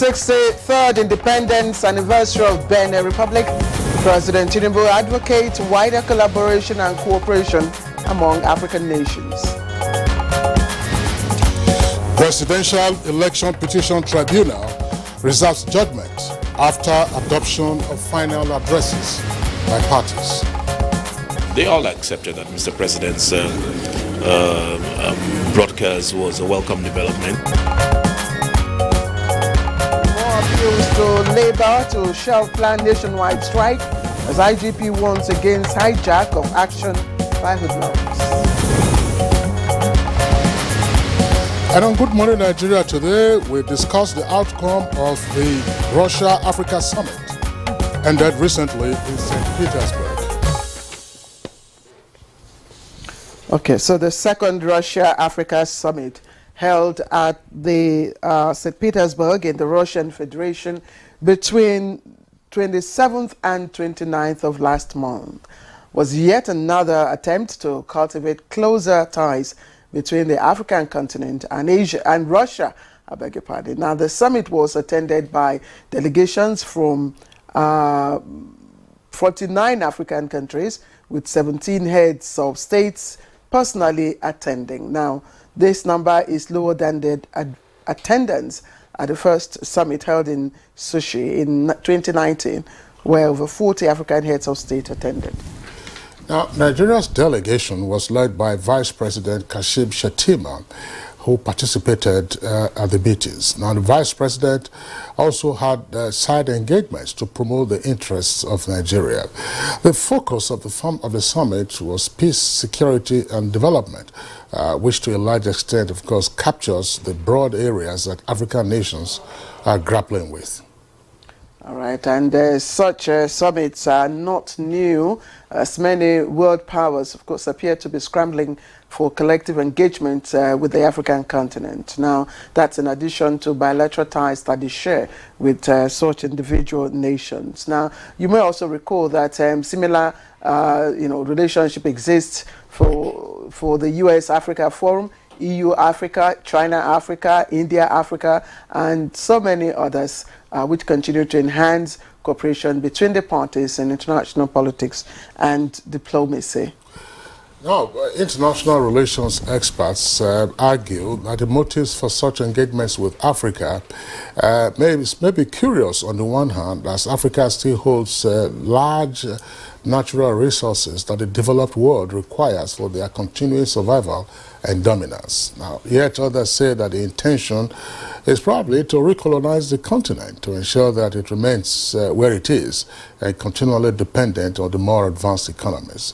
63rd Independence Anniversary of Benin Republic, President Tinubu advocates wider collaboration and cooperation among African nations. Presidential Election Petition Tribunal reserves judgment after adoption of final addresses by parties. They all accepted that Mr. President's broadcast was a welcome development. More appeals to Labour to shelve plan nationwide strike as IGP warns against hijack of action by hoodlums. And on Good Morning Nigeria today, we discuss the outcome of the Russia-Africa Summit ended recently in St. Petersburg. Okay, so the second Russia-Africa Summit held at the St. Petersburg in the Russian Federation between 27th and 29th of last month was yet another attempt to cultivate closer ties between the African continent and Asia and Russia, I beg your pardon. Now, the summit was attended by delegations from 49 African countries with 17 heads of states personally attending. Now, this number is lower than the attendance at the first summit held in Sochi in 2019, where over 40 African heads of state attended. Now, Nigeria's delegation was led by Vice President Kashim Shettima, who participated at the meetings. Now, the Vice President also had side engagements to promote the interests of Nigeria. The focus of the summit was peace, security, and development, which to a large extent, of course, captures the broad areas that African nations are grappling with. All right, and such summits are not new, as many world powers, of course, appear to be scrambling for collective engagement with the African continent. Now, that's in addition to bilateral ties that they share with such individual nations. Now, you may also recall that similar, relationship exists for the US-Africa Forum, EU-Africa, China-Africa, India-Africa, and so many others, which continue to enhance cooperation between the parties in international politics and diplomacy. Now, international relations experts argue that the motives for such engagements with Africa may be curious on the one hand, as Africa still holds large natural resources that the developed world requires for their continuing survival and dominance. Now, yet others say that the intention is probably to recolonize the continent to ensure that it remains where it is and continually dependent on the more advanced economies.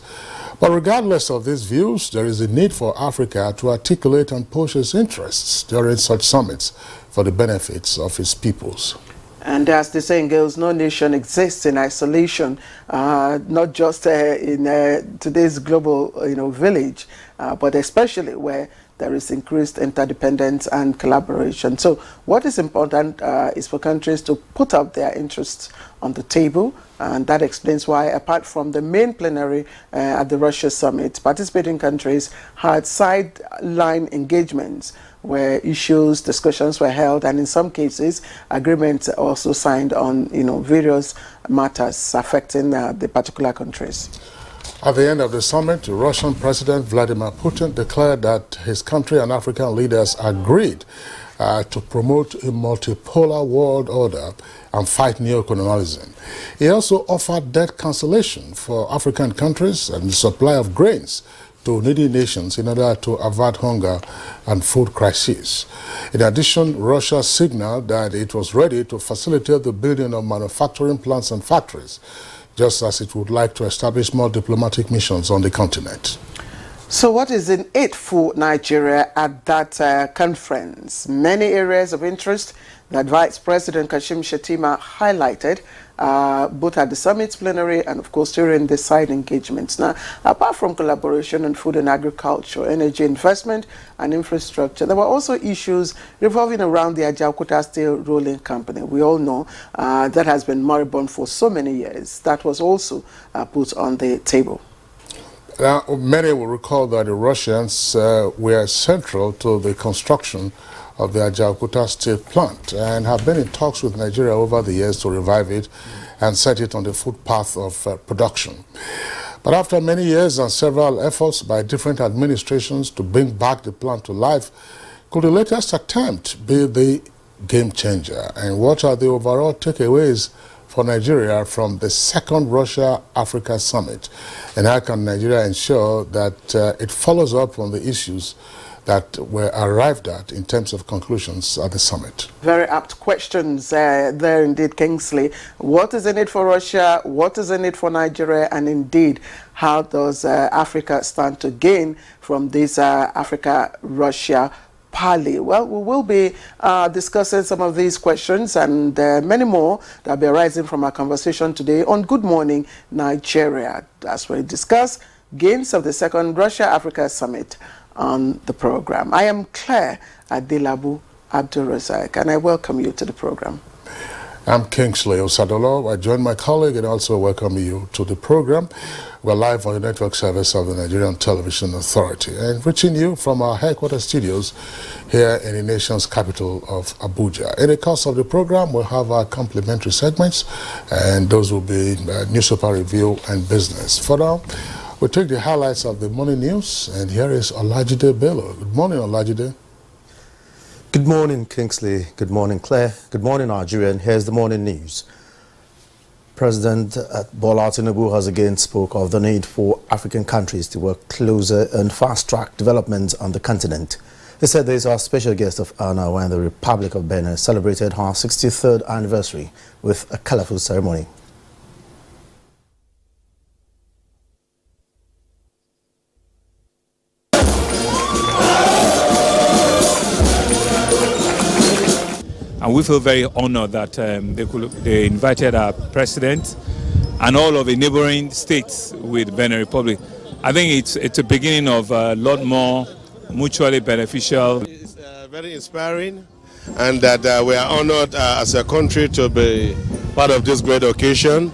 But regardless of these views, there is a need for Africa to articulate and push its interests during such summits for the benefits of its peoples. And as the saying goes, no nation exists in isolation, not just in today's global village, but especially where there is increased interdependence and collaboration. So what is important is for countries to put up their interests on the table, and that explains why, apart from the main plenary at the Russia summit, participating countries had sideline engagements where discussions were held, and in some cases, agreements also signed on various matters affecting the particular countries. At the end of the summit, the Russian President Vladimir Putin declared that his country and African leaders agreed to promote a multipolar world order and fight neocolonialism. He also offered debt cancellation for African countries and the supply of grains to needy nations in order to avert hunger and food crises. In addition, Russia signaled that it was ready to facilitate the building of manufacturing plants and factories, just as it would like to establish more diplomatic missions on the continent. So what is in it for Nigeria at that conference? Many areas of interest that Vice President Kashim Shettima highlighted, both at the summit's plenary and, of course, during the side engagements. Now, apart from collaboration on food and agriculture, energy investment and infrastructure, there were also issues revolving around the Ajaokuta Steel Rolling Company. We all know that has been moribund for so many years. That was also put on the table. Now, many will recall that the Russians were central to the construction of the Ajaokuta steel plant and have been in talks with Nigeria over the years to revive it and set it on the footpath of production. But after many years and several efforts by different administrations to bring back the plant to life, could the latest attempt be the game changer? And what are the overall takeaways for Nigeria from the second Russia-Africa summit? And how can Nigeria ensure that it follows up on the issues that were arrived at in terms of conclusions at the summit? Very apt questions there indeed, Kingsley. What is in it for Russia? What is in it for Nigeria? And indeed, how does Africa stand to gain from this Africa-Russia parley? Well, we will be discussing some of these questions and many more that will be arising from our conversation today on Good Morning Nigeria, as we discuss gains of the second Russia-Africa summit on the program. I am Claire Adilabu Abdul-Razak, and I welcome you to the program. I'm Kingsley Osadolo. I join my colleague and also welcome you to the program. We're live on the network service of the Nigerian Television Authority and reaching you from our headquarters studios here in the nation's capital of Abuja. In the course of the program, we'll have our complimentary segments, and those will be newspaper review and business. For now, we'll take the highlights of the morning news, and here is Olajide Bello. Good morning, Olajide. Good morning, Kingsley. Good morning, Claire. Good morning, Nigerian. Here's the morning news. President Bola Tinubu has again spoke of the need for African countries to work closer and fast-track development on the continent. He said this is our special guest of honor when the Republic of Benin celebrated her 63rd anniversary with a colorful ceremony. And we feel very honored that they invited our president and all of the neighboring states with Benin Republic. I think it's a beginning of a lot more mutually beneficial. It's very inspiring, and that we are honored as a country to be part of this great occasion.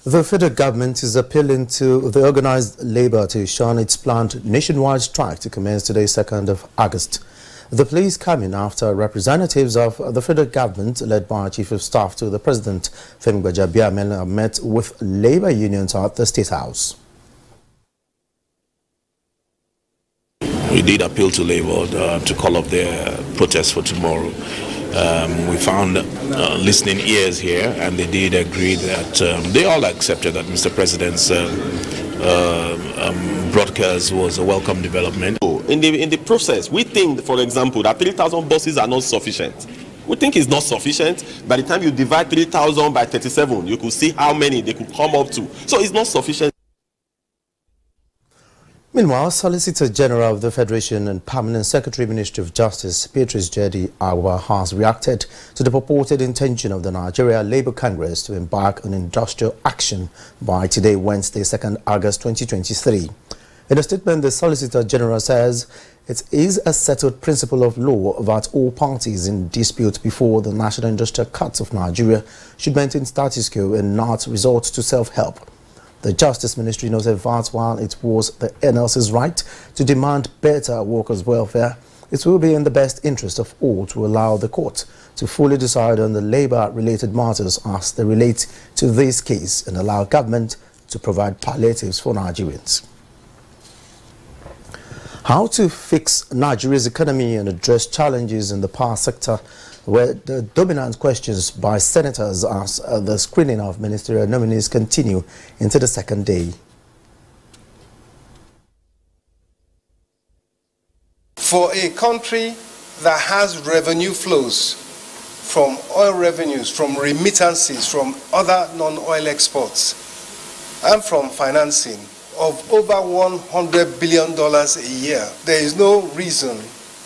The federal government is appealing to the organized labor to shun its planned nationwide strike to commence today, 2nd of August. The plea is coming after representatives of the federal government, led by Chief of Staff to the President, Femi Gbajabiamila, met with labor unions at the State House. We did appeal to Labour to call up their protest for tomorrow. We found listening ears here, and they did agree that they all accepted that Mr. President's broadcast was a welcome development. In the process, we think, for example, that 3,000 buses are not sufficient. We think it's not sufficient. By the time you divide 3,000 by 37, you could see how many they could come up to. So it's not sufficient. Meanwhile, Solicitor General of the Federation and Permanent Secretary Ministry of Justice, Beatrice Jedi Awa, has reacted to the purported intention of the Nigeria Labour Congress to embark on industrial action by today, Wednesday, 2nd August 2023. In a statement, the Solicitor General says it is a settled principle of law that all parties in dispute before the National Industrial Court of Nigeria should maintain status quo and not resort to self-help. The Justice Ministry noted that while it was the NLC's right to demand better workers' welfare, it will be in the best interest of all to allow the court to fully decide on the labour-related matters as they relate to this case and allow government to provide palliatives for Nigerians. How to fix Nigeria's economy and address challenges in the power sector were the dominant questions by senators as the screening of ministerial nominees continue into the second day. For a country that has revenue flows from oil revenues, from remittances, from other non-oil exports, and from financing of over $100 billion a year, there is no reason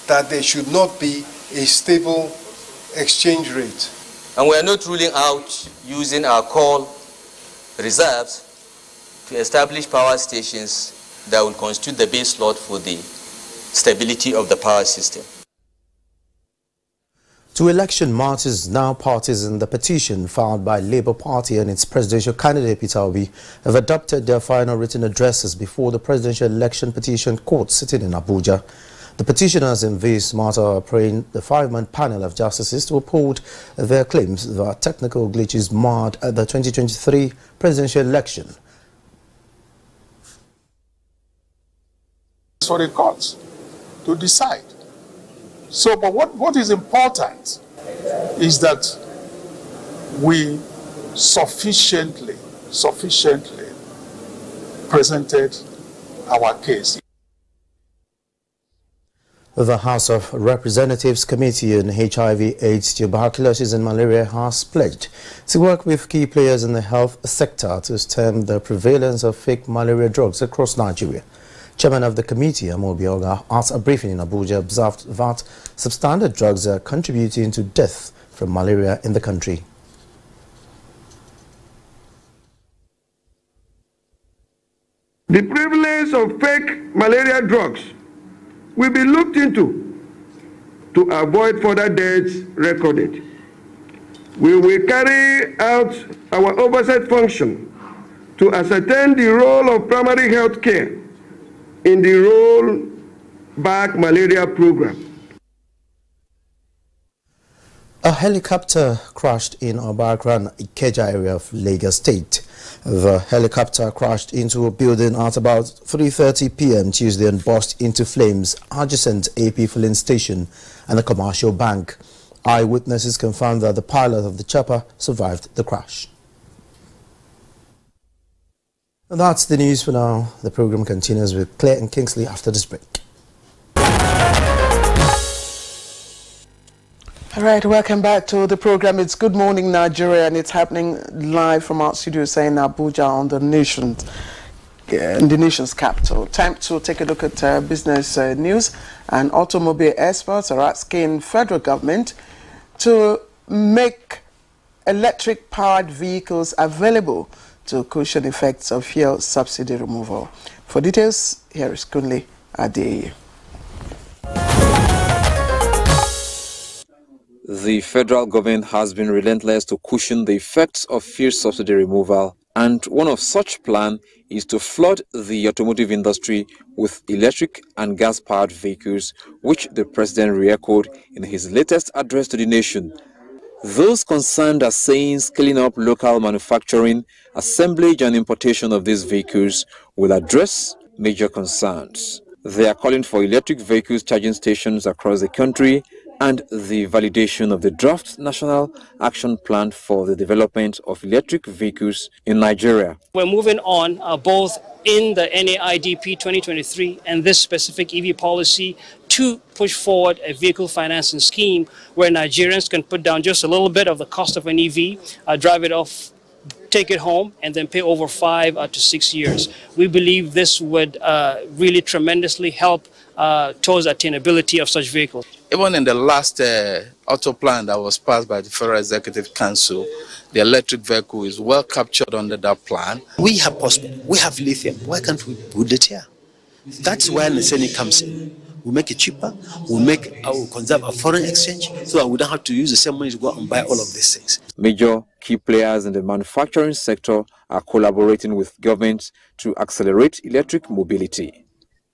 that there should not be a stable exchange rate. And we are not ruling out using our coal reserves to establish power stations that will constitute the base load for the stability of the power system. To election matters, now parties in the petition filed by Labour Party and its presidential candidate Peter Obi have adopted their final written addresses before the Presidential Election Petition Court sitting in Abuja. The petitioners in this matter are praying the 5-man panel of justices to uphold their claims that technical glitches marred at the 2023 presidential election. For the courts to decide. So, but what is important is that we sufficiently presented our case. The House of Representatives Committee on HIV/AIDS, Tuberculosis and Malaria has pledged to work with key players in the health sector to stem the prevalence of fake malaria drugs across Nigeria. Chairman of the committee, Amobi Oga, at a briefing in Abuja, observed that substandard drugs are contributing to death from malaria in the country. The prevalence of fake malaria drugs will be looked into to avoid further deaths recorded. We will carry out our oversight function to ascertain the role of primary health care in the rollback malaria program. A helicopter crashed in Obakran, Ikeja area of Lagos State. The helicopter crashed into a building at about 3:30 p.m. Tuesday and burst into flames adjacent AP filling station and a commercial bank. Eyewitnesses confirmed that the pilot of the chopper survived the crash. And that's the news for now. The program continues with Claire and Kingsley after this break. All right, welcome back to the program. It's Good Morning Nigeria, and it's happening live from our studios in Abuja on the nation's capital. Time to take a look at business news. And automobile experts are asking federal government to make electric-powered vehicles available to cushion effects of fuel subsidy removal. For details, here is Kunle Adeye. The federal government has been relentless to cushion the effects of fuel subsidy removal, and one of such plans is to flood the automotive industry with electric and gas-powered vehicles, which the president re-echoed in his latest address to the nation. Those concerned are saying scaling up local manufacturing, assemblage and importation of these vehicles will address major concerns. They are calling for electric vehicles charging stations across the country and the validation of the draft National Action Plan for the development of electric vehicles in Nigeria. We're moving on both in the NAIDP 2023 and this specific EV policy to push forward a vehicle financing scheme where Nigerians can put down just a little bit of the cost of an EV, drive it off, take it home, and then pay over 5 to 6 years. We believe this would really tremendously help towards attainability of such vehicles. Even in the last auto plan that was passed by the Federal Executive Council, the electric vehicle is well captured under that plan. We have prospect, we have lithium. Why can't we put it here? That's where Niseni comes in. We'll make it cheaper, we'll conserve our foreign exchange so that we don't have to use the same money to go out and buy all of these things. Major key players in the manufacturing sector are collaborating with governments to accelerate electric mobility.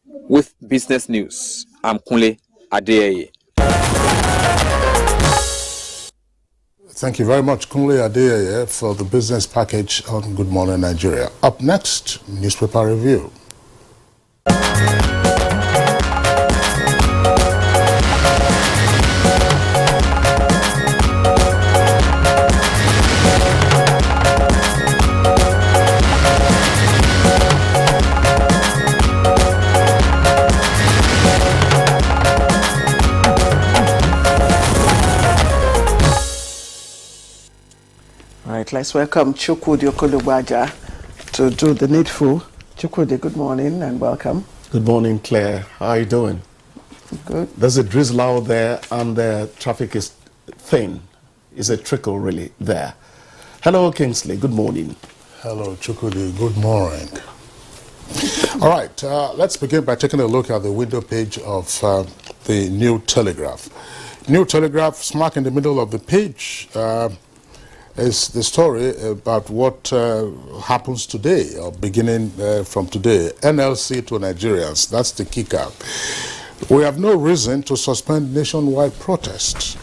With business news, I'm Kunle Adeye. Thank you very much, Kunle Adeye, for the business package on Good Morning Nigeria. Up next, newspaper review. Let's welcome Chukwudi Okolugbaja to do the needful. Chukwudi, good morning and welcome. Good morning, Claire. How are you doing? Good. There's a drizzle out there and the traffic is thin. It's a trickle really there. Hello, Kingsley. Good morning. Hello, Chukwudi. Good morning. All right, let's begin by taking a look at the window page of the New Telegraph. New Telegraph, smack in the middle of the page, is the story about what happens today, or beginning from today. NLC to Nigerians, that's the kicker. We have no reason to suspend nationwide protests.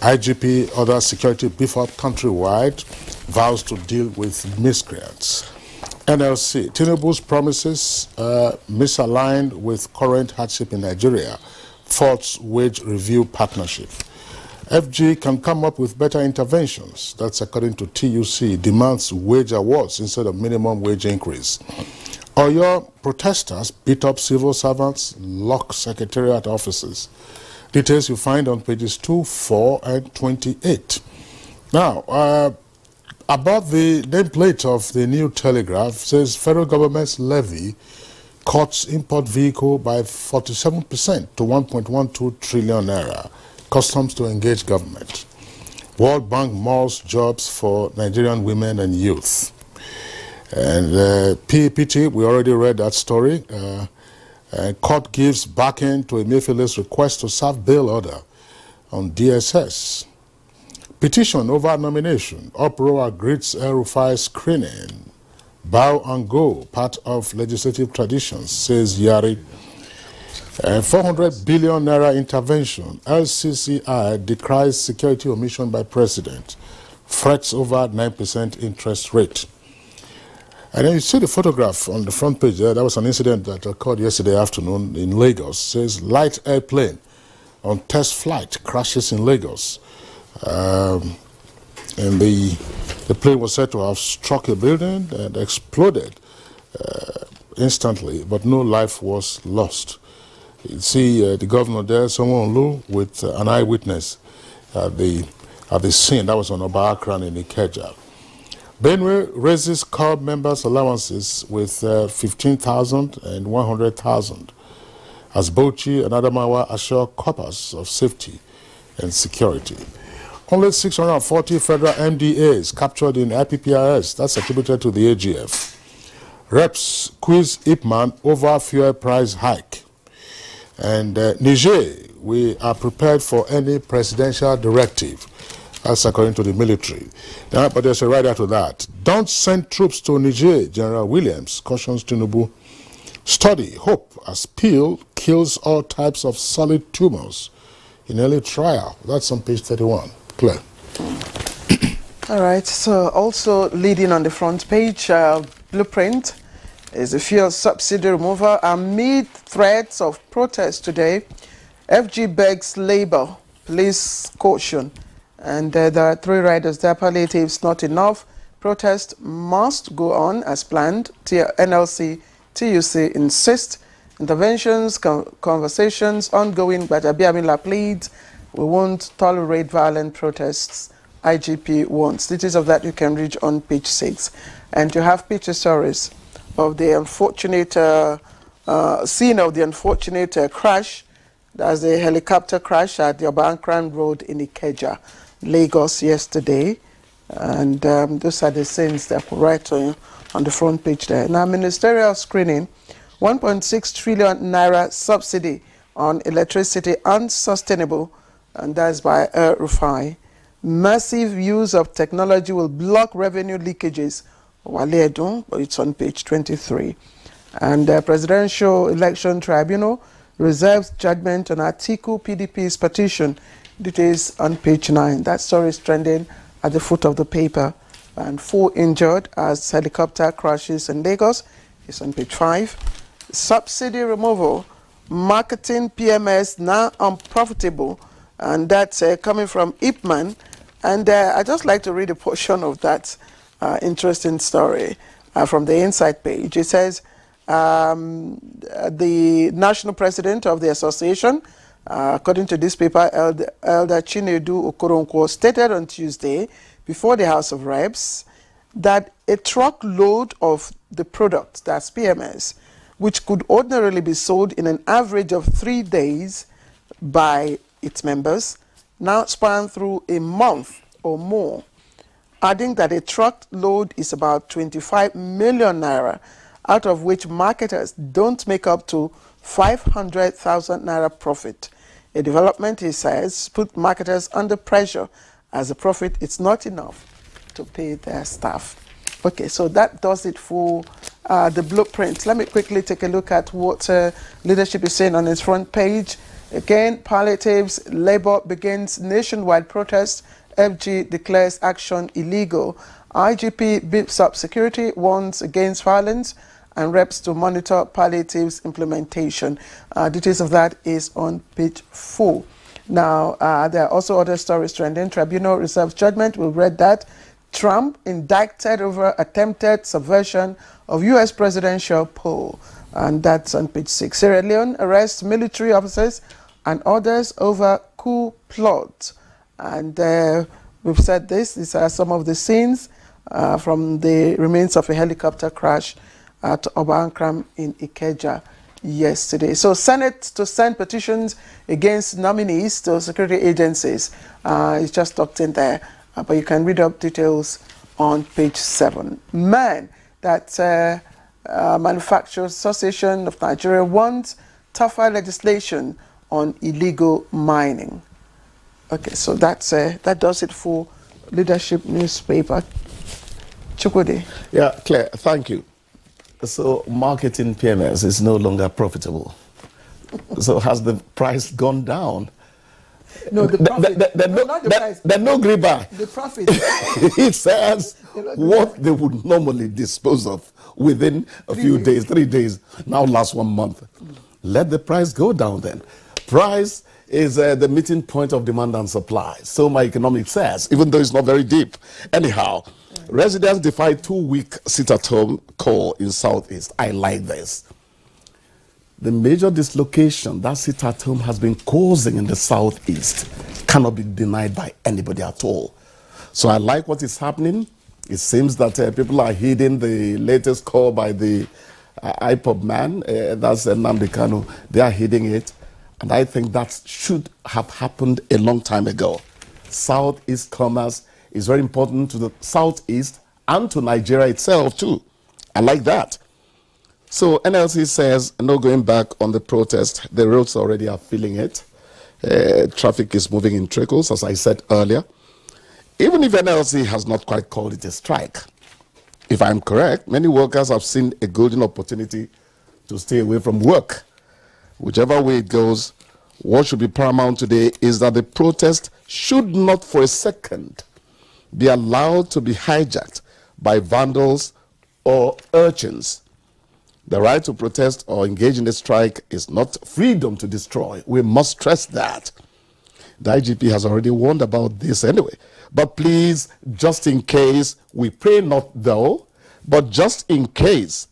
IGP orders security beef up countrywide, vows to deal with miscreants. NLC, Tinubu's promises misaligned with current hardship in Nigeria, faults wage review partnership. FG can come up with better interventions. That's according to TUC, demands wage awards instead of minimum wage increase. Oyo protesters beat up civil servants, lock secretariat offices. Details you find on pages 2, 4, and 28. Now, about the nameplate of the new telegraph, says federal government's levy cuts import vehicle by 47% to 1.12 trillion naira. Customs to engage government. World Bank mulls jobs for Nigerian women and youth. And PPT, we already read that story. Court gives backing to Emefiele's request to serve bail order on DSS. Petition over nomination. Uproar greets El-Rufai screening. Bow and go, part of legislative traditions, says Yari. 400 billion naira intervention. LCCI decries security omission by president. Frets over 9% interest rate. And then you see the photograph on the front page there. That was an incident that occurred yesterday afternoon in Lagos. It says light airplane on test flight crashes in Lagos. And the plane was said to have struck a building and exploded instantly, but no life was lost. You see the governor there, Sanwo-Olu, with an eyewitness at the scene. That was on Oba-Akran in Ikeja. Benue raises corps members' allowances with 15,000 and 100,000 as Bauchi and Adamawa assure corpus of safety and security. Only 640 federal MDAs captured in IPPRS. That's attributed to the AGF. Reps quiz Ipman over fuel price hike. And Niger, we are prepared for any presidential directive. That's according to the military. But there's a rider to that. Don't send troops to Niger, General Williams cautions Tinubu. Study, hope, as pill kills all types of solid tumors in early trial. That's on page 31. Claire. All right, so also leading on the front page, blueprint is a fuel subsidy removal amid threats of protest today. FG begs Labour, police caution. And there are 3 riders there. Palliatives not enough. Protest must go on as planned. NLC, TUC insist. Interventions, conversations ongoing. But Abiamila pleads, we won't tolerate violent protests. IGP wants. Details of that you can read on page 6. And you have picture stories of the unfortunate scene of the unfortunate crash. That's the helicopter crash at the Oba-Akran Road in Ikeja, Lagos yesterday. And those are the scenes that were right on the front page there. Now, ministerial screening, 1.6 trillion naira subsidy on electricity unsustainable, and that's by Rufai. Massive use of technology will block revenue leakages. It's on page 23. And the Presidential Election Tribunal reserves judgment on Atiku PDP's petition. Details on page 9. That story is trending at the foot of the paper. And 4 injured as helicopter crashes in Lagos. It's on page 5. Subsidy removal, marketing PMS now unprofitable. And that's coming from Ipman. And I'd just like to read a portion of that interesting story from the inside page. It says, the national president of the association, according to this paper, Elder Chinedu Okoronkwo, stated on Tuesday before the House of Reps that a truckload of the product, that's PMS, which could ordinarily be sold in an average of 3 days by its members, now span through a month or more, adding that a truckload is about 25 million naira, out of which marketers don't make up to 500,000 naira profit. A development, he says, put marketers under pressure as the profit is not enough to pay their staff. Okay, so that does it for the blueprint. Let me quickly take a look at what leadership is saying on its front page. Again, palliatives, Labour begins nationwide protest. FG declares action illegal. IGP beeps up security, warns against violence, and reps to monitor palliatives implementation. Details of that is on page 4. Now, there are also other stories trending. Tribunal reserves judgment. We've read that. Trump indicted over attempted subversion of U.S. presidential poll. And that's on page 6. Sierra Leone arrests military officers and others over coup plot. And we've said this. These are some of the scenes from the remains of a helicopter crash at Obankram in Ikeja yesterday. So Senate to send petitions against nominees to security agencies. It's just tucked in there. But you can read up details on page 7. Man, that Manufacturers Association of Nigeria wants tougher legislation on illegal mining. Okay, so that's that does it for Leadership newspaper. Chukwudi. Yeah, Claire, thank you. So marketing PMS is no longer profitable. So has the price gone down? No, the profit. Not the price. There's no greenback. The profit. It says what they would normally dispose of within a few days, 3 days, now last 1 month. Let the price go down then. Price is the meeting point of demand and supply. So my economics says, even though it's not very deep. Anyhow, residents defy 2-week sit-at-home call in Southeast. I like this. The major dislocation that sit-at-home has been causing in the Southeast cannot be denied by anybody at all. So I like what is happening. It seems that people are heeding the latest call by the IPOB man, that's Nnamdi Kanu. They are heeding it. And I think that should have happened a long time ago. Southeast commerce is very important to the Southeast and to Nigeria itself too. I like that. So NLC says no going back on the protest. The roads already are feeling it. Traffic is moving in trickles, as I said earlier. Even if NLC has not quite called it a strike, if I'm correct, many workers have seen a golden opportunity to stay away from work. Whichever way it goes, what should be paramount today is that the protest should not for a second be allowed to be hijacked by vandals or urchins. The right to protest or engage in a strike is not freedom to destroy. We must stress that. The IGP has already warned about this anyway. But please, just in case, we pray not though, but just in case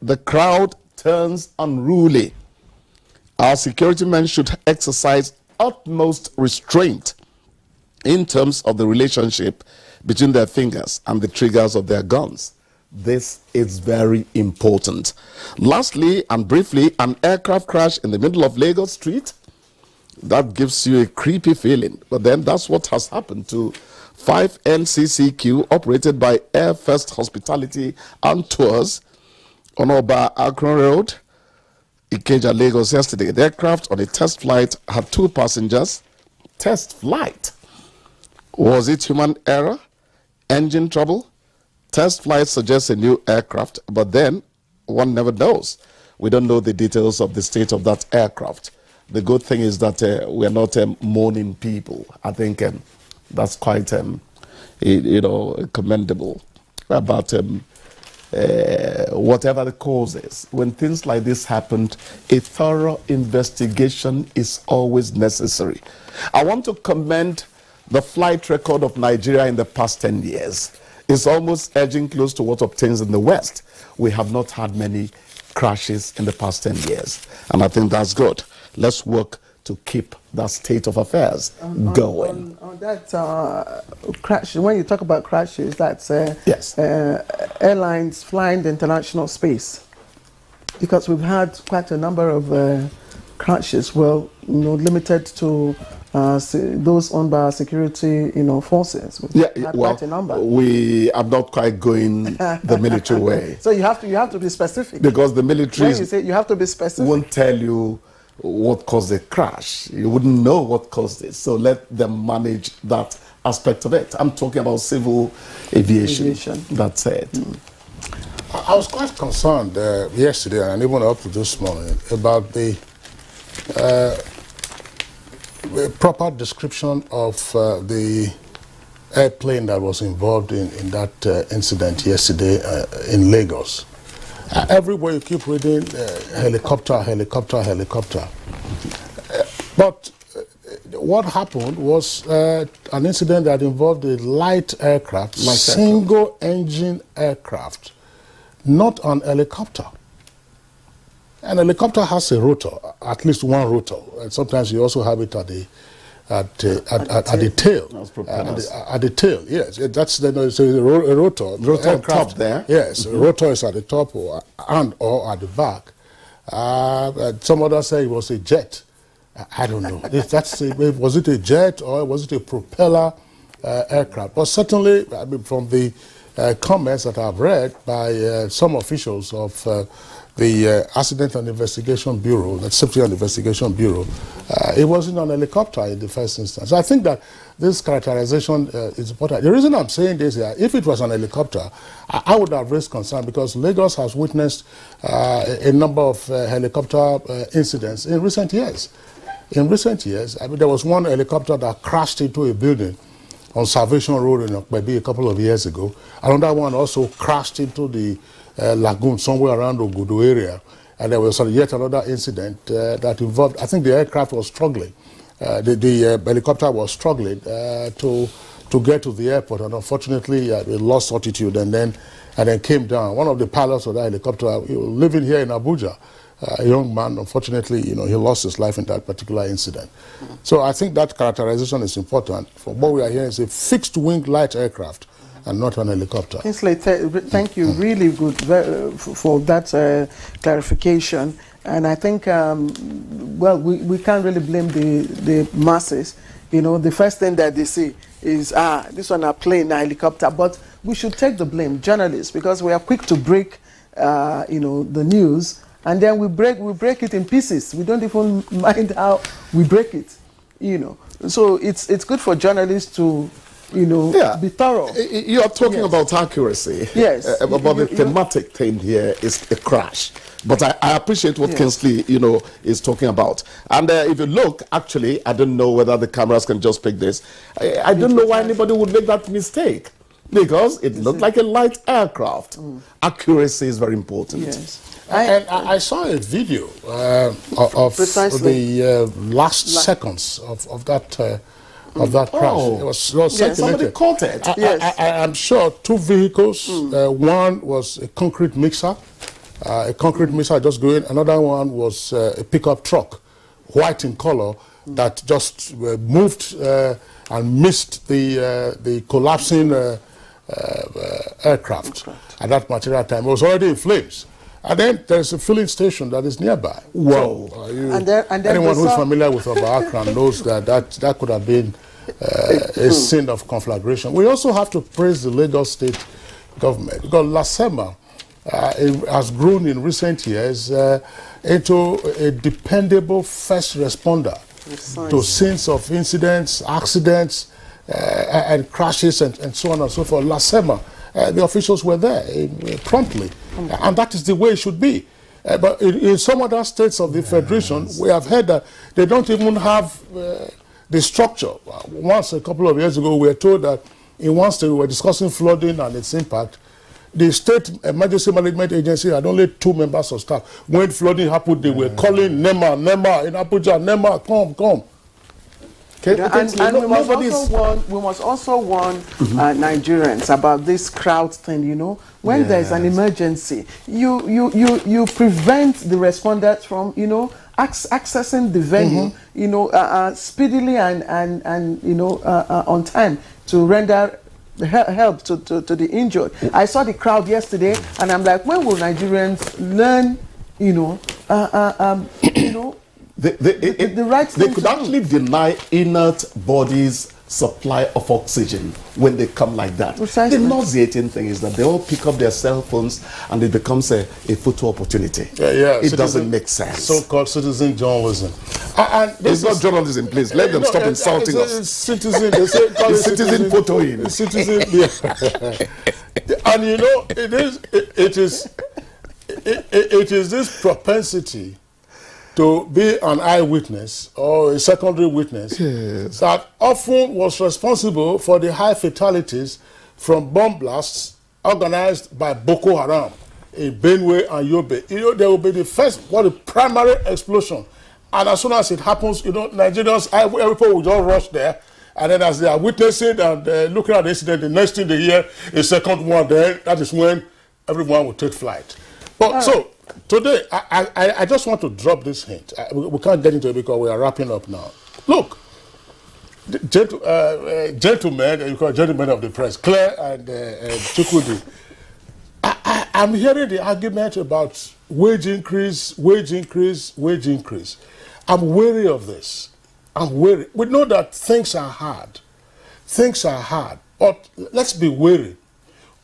the crowd turns unruly, our security men should exercise utmost restraint in terms of the relationship between their fingers and the triggers of their guns. This is very important. Lastly and briefly, an aircraft crash in the middle of Lagos Street. That gives you a creepy feeling. But then that's what has happened to 5 NCCQ operated by Air First Hospitality and Tours on Oba Akron Road, Ikeja, Lagos yesterday. The aircraft on a test flight had 2 passengers. Test flight. Was it human error? Engine trouble? Test flight suggests a new aircraft, but then one never knows. We don't know the details of the state of that aircraft. The good thing is that we're not mourning people. I think that's quite, commendable about whatever the cause is. When things like this happen, a thorough investigation is always necessary. I want to commend the flight record of Nigeria in the past 10 years. It's almost edging close to what obtains in the West. We have not had many crashes in the past 10 years. And I think that's good. Let's work to keep that state of affairs going. On that crash, when you talk about crashes, that's yes. Airlines flying the international space. Because we've had quite a number of crashes, limited to those owned by our security, forces. Quite a number. We are not quite going the military way. So you have to be specific. Because the military, when you say you have to be specific, won't tell you what caused the crash. You wouldn't know what caused it. So let them manage that aspect of it. I'm talking about civil aviation. That's it. I was quite concerned yesterday and even up to this morning about the proper description of the airplane that was involved in that incident yesterday in Lagos. Everywhere you keep reading helicopter, helicopter, helicopter. But what happened was an incident that involved a light aircraft, single engine aircraft, not an helicopter. An helicopter has a rotor, at least one rotor, and sometimes you also have it at the tail. At the tail, yes. That's a rotor. Rotor on top there. Yes, a rotor is at the top or at the back. Some others say it was a jet. I don't know. Was it a jet or was it a propeller aircraft? But certainly, I mean, from the comments that I've read by some officials of the Accident and Investigation Bureau, the Safety and Investigation Bureau, it wasn't an helicopter in the first instance. I think that this characterization is important. The reason I'm saying this is if it was an helicopter, I would have raised concern because Lagos has witnessed a number of helicopter incidents in recent years. In recent years, I mean, there was one helicopter that crashed into a building on Salvation Road in maybe a couple of years ago. Another one also crashed into the lagoon somewhere around Ogudu area. And there was yet another incident that involved, I think the aircraft was struggling. The helicopter was struggling to get to the airport, and unfortunately it lost altitude and then came down. One of the pilots of that helicopter, living here in Abuja, a young man, unfortunately, he lost his life in that particular incident. So I think that characterization is important. From what we are hearing, it's a fixed-wing light aircraft and not an helicopter. Kingsley, thank you, really good for that clarification. And I think, well, we can't really blame the masses. The first thing that they see is, this one a plane, a helicopter. But we should take the blame, journalists, because we are quick to break, the news. And then we break it in pieces. We don't even mind how we break it, So it's good for journalists to, be thorough. You are talking about accuracy. Yes. But the thematic thing here is a crash. But I appreciate what Kingsley, is talking about. And if you look, actually, I don't know whether the cameras can just pick this. I don't know why anybody would make that mistake. Because it looked like a light aircraft. Accuracy is very important. Yes. I saw a video of the last seconds of that crash. It was circulated. Somebody caught it. I'm sure two vehicles. One was a concrete mixer, just going. Another one was a pickup truck, white in color, that just moved and missed the collapsing aircraft at that particular time. It was already in flames. And then there's a filling station that is nearby. Whoa. So, anyone who's familiar with Abuja knows that could have been a scene of conflagration. We also have to praise the Lagos state government, because LASEMA has grown in recent years into a dependable first responder to scenes of incidents, accidents, and crashes and so on and so forth. LASEMA, the officials were there promptly, and that is the way it should be. But in some other states of the Federation, we have heard that they don't even have the structure. Once, a couple of years ago, we were told that in one state we were discussing flooding and its impact. The State Emergency Management Agency had only 2 members of staff. When flooding happened, they were calling NEMA in Abuja, NEMA, come. Okay. And we must also warn Nigerians about this crowd thing. When there's an emergency, you prevent the responders from accessing the venue, speedily and on time to render help to the injured. I saw the crowd yesterday, and I'm like, when will Nigerians learn, the right thing they could actually deny inert bodies supply of oxygen when they come like that. Precisely. The nauseating thing is that they all pick up their cell phones and it becomes a photo opportunity. It doesn't make sense. So-called citizen journalism. It's not journalism, please. Let them stop insulting us. Citizen, they say, it's citizen photoing. Citizen, yeah. And it is it is this propensity to be an eyewitness or a secondary witness that often was responsible for the high fatalities from bomb blasts organized by Boko Haram in Benue and Yobe. You know, there will be the primary explosion. And as soon as it happens, you know, Nigerians, everybody will just rush there. And then as they are witnessing and looking at the incident, the next thing they hear is second one, then that is when everyone will take flight. But so, today, I just want to drop this hint. We can't get into it because we are wrapping up now. Look, gentlemen, you call gentlemen of the press, Claire and Chukwudi, I'm hearing the argument about wage increase, wage increase, wage increase. I'm wary of this. I'm wary. We know that things are hard. Things are hard. But let's be wary.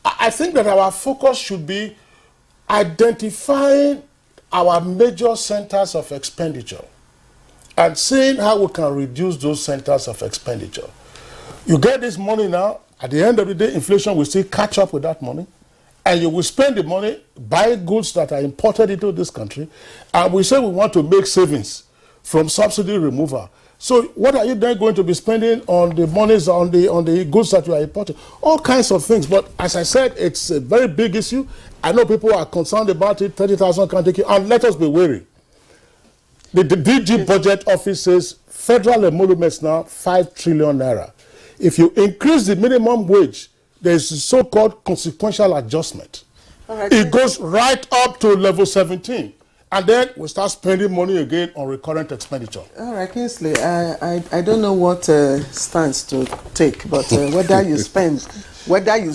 I think that our focus should be identifying our major centers of expenditure and seeing how we can reduce those centers of expenditure. You get this money now, at the end of the day, inflation will still catch up with that money, and you will spend the money, buy goods that are imported into this country, and we say we want to make savings from subsidy removal. So what are you then going to be spending on the monies, on the goods that you are importing? All kinds of things. But as I said, it's a very big issue. I know people are concerned about it. 30,000 can't take it. And let us be wary. The DG Budget Office says federal emoluments now 5 trillion naira. If you increase the minimum wage, there's a so-called consequential adjustment. Right. It goes right up to level 17. And then we start spending money again on recurrent expenditure. All right, Kingsley, I don't know what stance to take, but whether you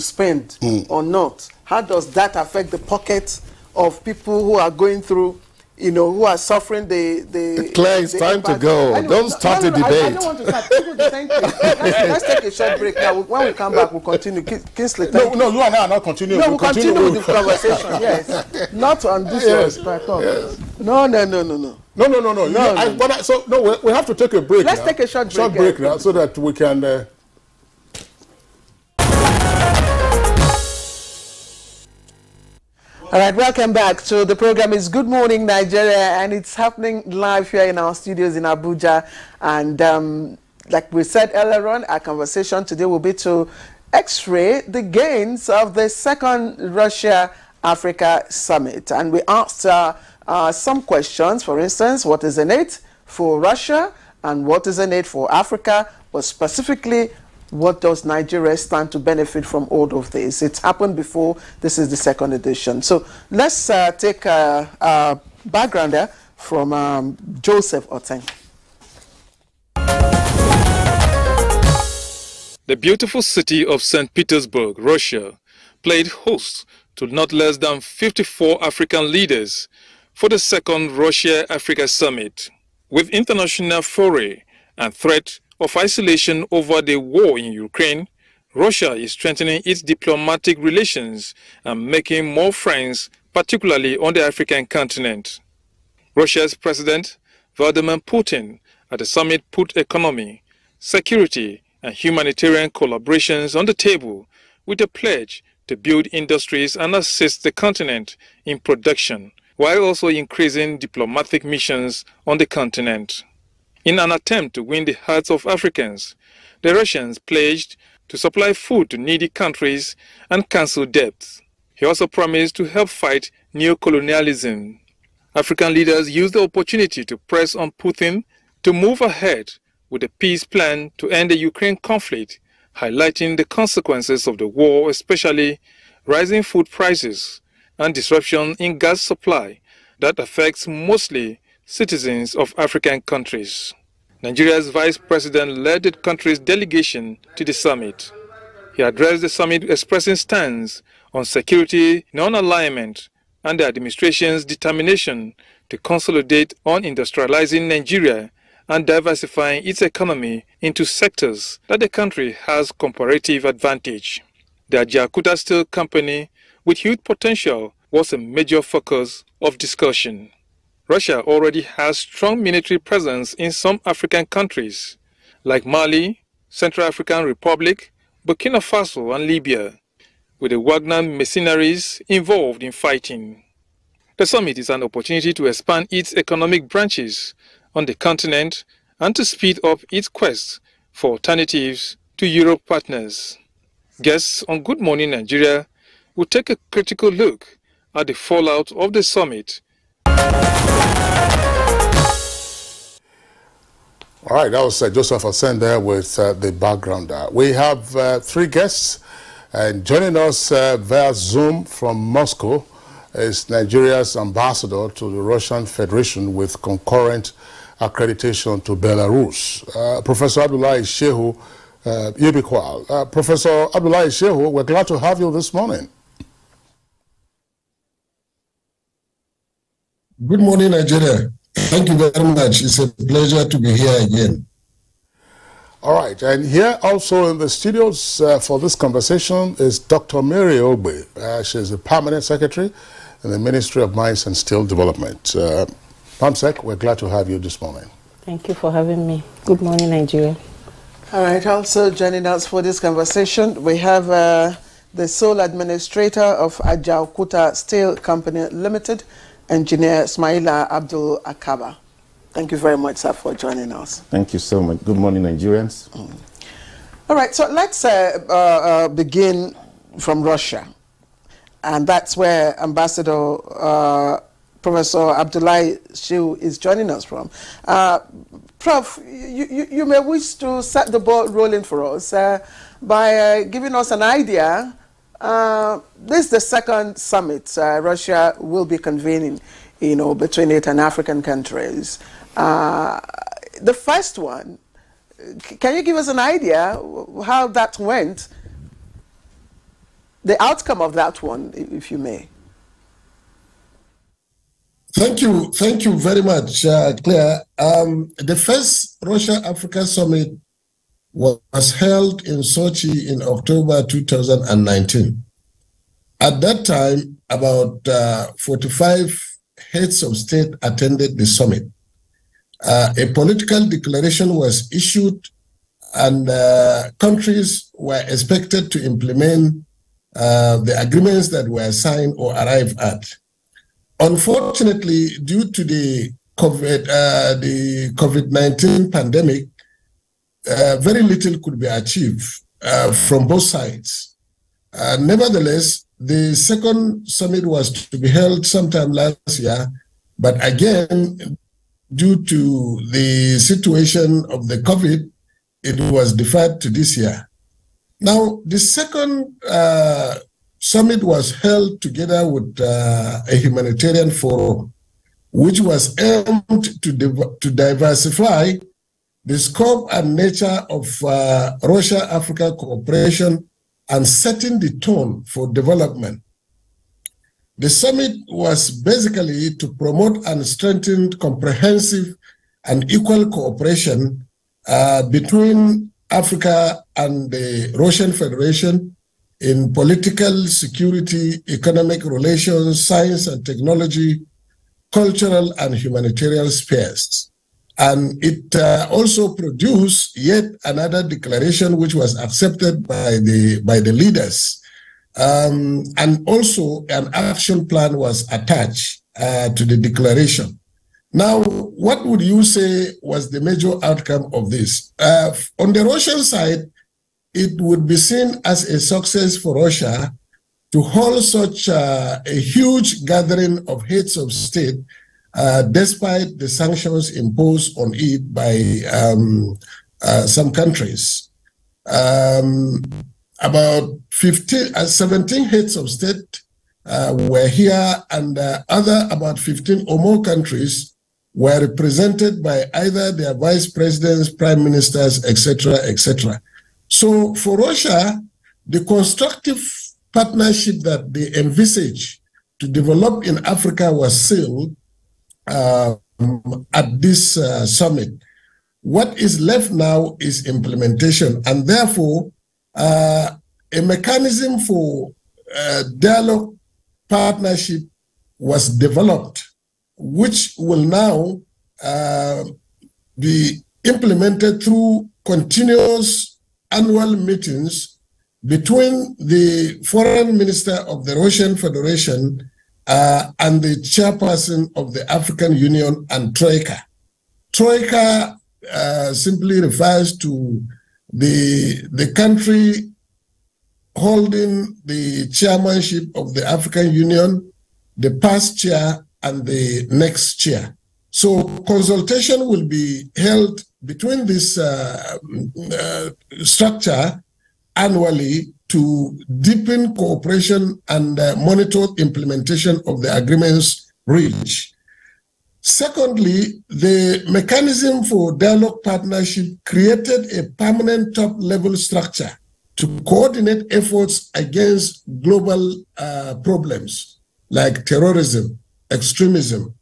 spend or not, how does that affect the pockets of people who are going through, you know, who are suffering the Claire, it's time to go. Anyway, don't start a debate. I don't want to start. Thank you. Let's take a short break now. When we come back, we'll continue. Kingsley, thank you. No, you and I are not continuing. No, we'll continue with the conversation. Yes. Not on this one. No. No. We have to take a break. Let's take a short break now so that we can... All right, welcome back to the program. It's Good Morning Nigeria, and it's happening live here in our studios in Abuja. And like we said earlier on, our conversation today will be to x-ray the gains of the second Russia-Africa summit. And we asked some questions, for instance, what is in it for Russia and what is in it for Africa, but specifically, what does Nigeria stand to benefit from all of this? It's happened before. This is the second edition. So let's take a backgrounder from Joseph Oteng. The beautiful city of St. Petersburg, Russia, played host to not less than 54 African leaders for the second Russia-Africa summit. With international foray and threat of isolation over the war in Ukraine, Russia is strengthening its diplomatic relations and making more friends, particularly on the African continent. Russia's President Vladimir Putin at the summit put economy, security, and humanitarian collaborations on the table with a pledge to build industries and assist the continent in production, while also increasing diplomatic missions on the continent. In an attempt to win the hearts of Africans, the Russians pledged to supply food to needy countries and cancel debts. He also promised to help fight neocolonialism. African leaders used the opportunity to press on Putin to move ahead with a peace plan to end the Ukraine conflict, highlighting the consequences of the war, especially rising food prices and disruption in gas supply that affects mostly citizens of African countries. Nigeria's vice president led the country's delegation to the summit. He addressed the summit expressing stance on security, non-alignment, and the administration's determination to consolidate on industrializing Nigeria and diversifying its economy into sectors that the country has comparative advantage. The Ajakuta Steel Company, with huge potential, was a major focus of discussion. Russia already has strong military presence in some African countries, like Mali, Central African Republic, Burkina Faso, and Libya, with the Wagner mercenaries involved in fighting. The summit is an opportunity to expand its economic branches on the continent and to speed up its quest for alternatives to Europe partners. Guests on Good Morning Nigeria will take a critical look at the fallout of the summit. All right, that was Joseph Asen there with the background. We have 3 guests, and joining us via Zoom from Moscow is Nigeria's ambassador to the Russian Federation with concurrent accreditation to Belarus, Professor Abdullahi Shehu Yebikwal. Professor Abdullahi Shehu, we're glad to have you this morning. Good morning, Nigeria. Thank you very much. It's a pleasure to be here again. All right, and here also in the studios for this conversation is Dr. Mary Ogbe. She's the Permanent Secretary in the Ministry of Mines and Steel Development. PAMSEC, we're glad to have you this morning. Thank you for having me. Good morning, Nigeria. All right, also joining us for this conversation, we have the sole administrator of Ajaokuta Steel Company Limited, Engineer Smaila Abdul Akaba. Thank you very much, sir, for joining us. Thank you so much. Good morning, Nigerians. All right, so let's begin from Russia. And that's where Ambassador Professor Abdullahi Shehu is joining us from. Prof, you may wish to set the ball rolling for us by giving us an idea. This is the second summit Russia will be convening, between it and African countries. The first one, can you give us an idea how that went? The outcome of that one, if you may. Thank you very much, Claire. The first Russia-Africa summit was held in Sochi in October 2019. At that time, about 45 heads of state attended the summit. A political declaration was issued, and countries were expected to implement the agreements that were signed or arrived at. Unfortunately, due to the COVID-19 pandemic, very little could be achieved from both sides. Nevertheless, the second summit was to be held sometime last year, but again, due to the situation of the COVID, it was deferred to this year. Now, the second summit was held together with a humanitarian forum, which was aimed to diversify the scope and nature of Russia-Africa cooperation and setting the tone for development. The summit was basically to promote and strengthen comprehensive and equal cooperation between Africa and the Russian Federation in political, security, economic relations, science and technology, cultural and humanitarian spheres. And it also produced yet another declaration which was accepted by the leaders. And also an action plan was attached to the declaration. Now, what would you say was the major outcome of this? On the Russian side, it would be seen as a success for Russia to hold such a huge gathering of heads of state despite the sanctions imposed on it by some countries. About 17 heads of state were here, and about 15 or more countries were represented by either their vice presidents, prime ministers, etc., etc. So for Russia, the constructive partnership that they envisaged to develop in Africa was sealed at this summit. What is left now is implementation, and therefore a mechanism for dialogue partnership was developed, which will now be implemented through continuous annual meetings between the foreign minister of the Russian Federation and the chairperson of the African Union and Troika. Troika simply refers to the country holding the chairmanship of the African Union, the past chair, and the next chair. So consultation will be held between this structure annually to deepen cooperation and monitor implementation of the agreements reached. Secondly, the mechanism for dialogue partnership created a permanent top-level structure to coordinate efforts against global problems like terrorism, extremism,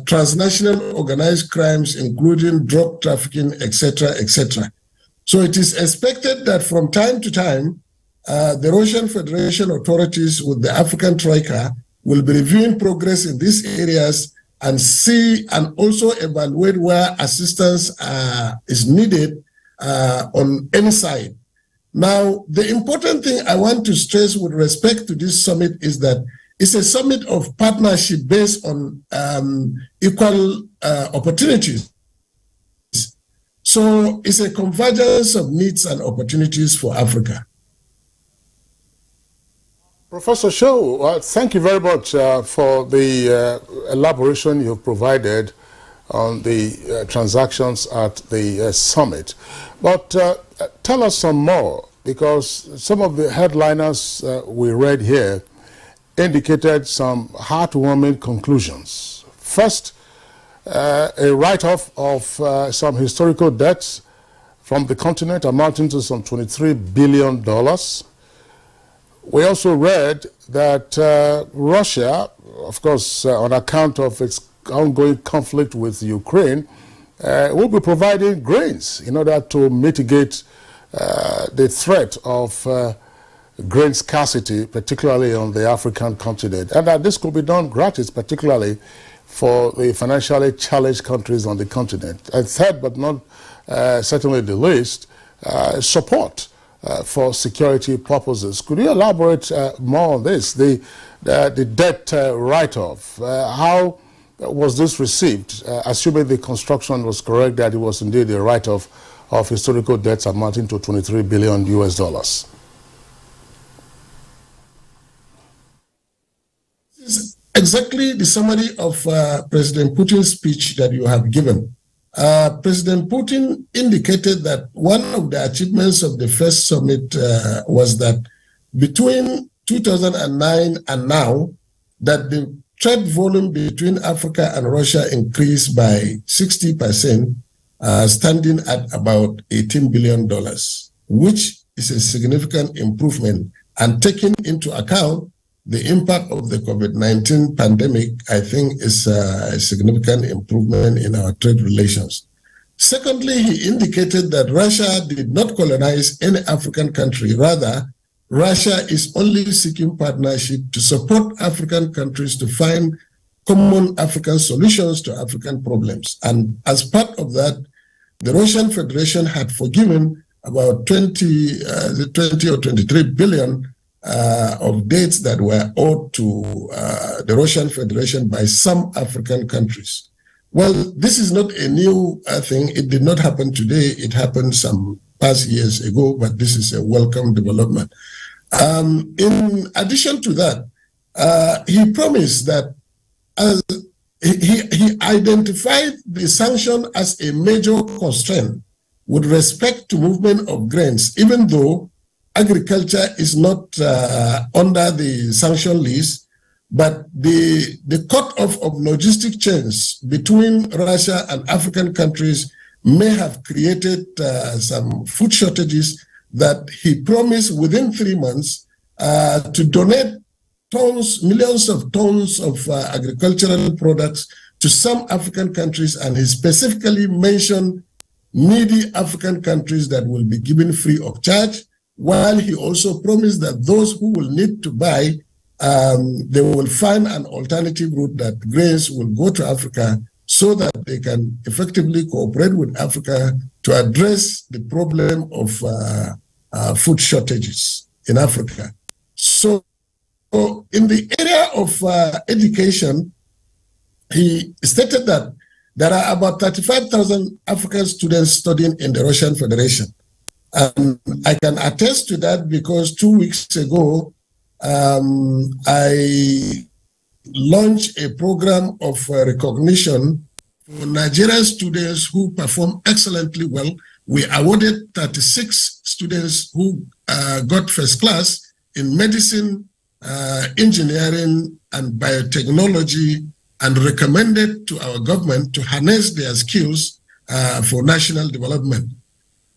transnational organized crimes, including drug trafficking, etc., etc. So it is expected that from time to time, the Russian Federation authorities with the African Troika will be reviewing progress in these areas and see and also evaluate where assistance is needed on any side. Now, the important thing I want to stress with respect to this summit is that it's a summit of partnership based on equal opportunities. So it's a convergence of needs and opportunities for Africa. Professor Shehu, thank you very much for the elaboration you've provided on the transactions at the summit. But tell us some more, because some of the headliners we read here indicated some heartwarming conclusions. First, a write-off of some historical debts from the continent amounting to some $23 billion. We also read that Russia, of course, on account of its ongoing conflict with Ukraine, will be providing grains in order to mitigate the threat of grain scarcity, particularly on the African continent, and that this could be done gratis, particularly for the financially challenged countries on the continent. And third, but not certainly the least, support for security purposes. Could you elaborate more on this, the debt write-off? How was this received, assuming the construction was correct, that it was indeed a write-off of historical debts amounting to $23 billion US? This is exactly the summary of President Putin's speech that you have given. President Putin indicated that one of the achievements of the first summit was that between 2009 and now, that the trade volume between Africa and Russia increased by 60%, standing at about $18 billion, which is a significant improvement. And taking into account the impact of the COVID-19 pandemic, I think is a significant improvement in our trade relations. Secondly, he indicated that Russia did not colonize any African country. Rather, Russia is only seeking partnership to support African countries to find common African solutions to African problems. And as part of that, the Russian Federation had forgiven about 20 or 23 billion of debts that were owed to the Russian Federation by some African countries. Well, this is not a new thing. It did not happen today. It happened some past years ago, but this is a welcome development. In addition to that, he promised that he identified the sanction as a major constraint with respect to movement of grains, even though agriculture is not under the sanction list, but the cut-off of logistic chains between Russia and African countries may have created some food shortages that he promised within 3 months to donate millions of tons of agricultural products to some African countries, and he specifically mentioned needy African countries that will be given free of charge, while he also promised that those who will need to buy, they will find an alternative route that grains will go to Africa so that they can effectively cooperate with Africa to address the problem of food shortages in Africa. So in the area of education, he stated that there are about 35,000 African students studying in the Russian Federation. And I can attest to that because 2 weeks ago, I launched a program of recognition for Nigerian students who perform excellently well. We awarded 36 students who got first class in medicine, engineering, and biotechnology, and recommended to our government to harness their skills for national development.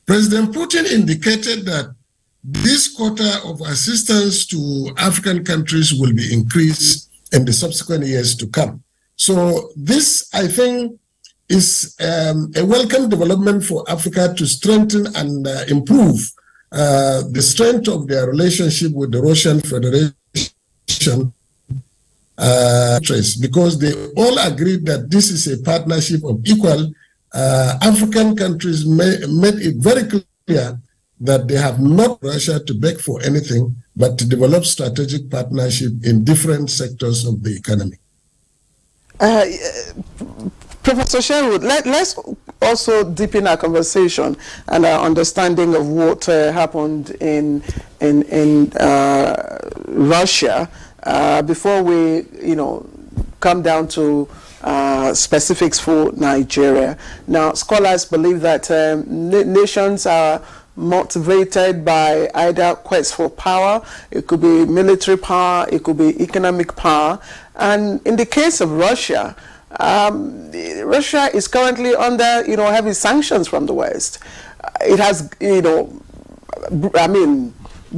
President Putin indicated that this quota of assistance to African countries will be increased in the subsequent years to come. So this, I think, is a welcome development for Africa to strengthen and improve the strength of their relationship with the Russian Federation, because they all agreed that this is a partnership of equal. African countries made it very clear that they have not Russia to beg for anything, but to develop strategic partnership in different sectors of the economy. Professor Sherwood, let's also deepen our conversation and our understanding of what happened in Russia before we, come down to specifics for Nigeria. Now, scholars believe that nations are motivated by either quest for power, it could be military power, it could be economic power, and in the case of Russia, Russia is currently under, heavy sanctions from the West. It has,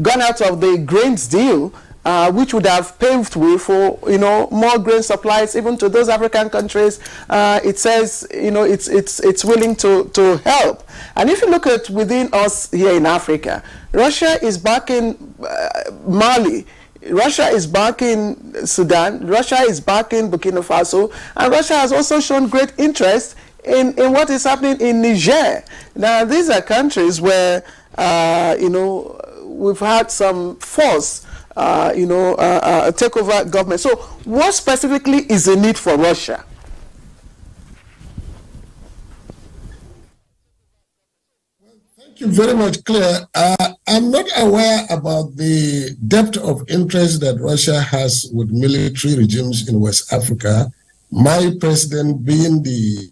gone out of the grains deal, which would have paved way for, more grain supplies even to those African countries. It says, it's willing to help. And if you look at within us here in Africa, Russia is backing Mali. Russia is backing Sudan, Russia is backing Burkina Faso, and Russia has also shown great interest in what is happening in Niger. Now, these are countries where, we've had some force, take over government. So what specifically is the need for Russia? Thank you very much, Claire. I'm not aware about the depth of interest that Russia has with military regimes in West Africa. My president being the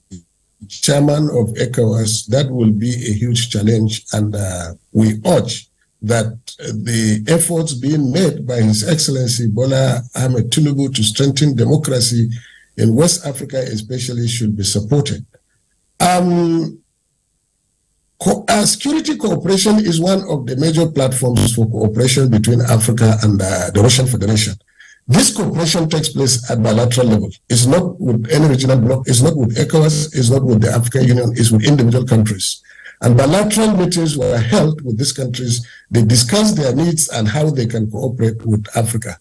chairman of ECOWAS, that will be a huge challenge, and we urge that the efforts being made by His Excellency Bola Ahmed Tinubu to strengthen democracy in West Africa especially should be supported. Security cooperation is one of the major platforms for cooperation between Africa and the Russian Federation. This cooperation takes place at bilateral level. It's not with any regional bloc, it's not with ECOWAS, it's not with the African Union, it's with individual countries. And bilateral meetings were held with these countries. They discussed their needs and how they can cooperate with Africa.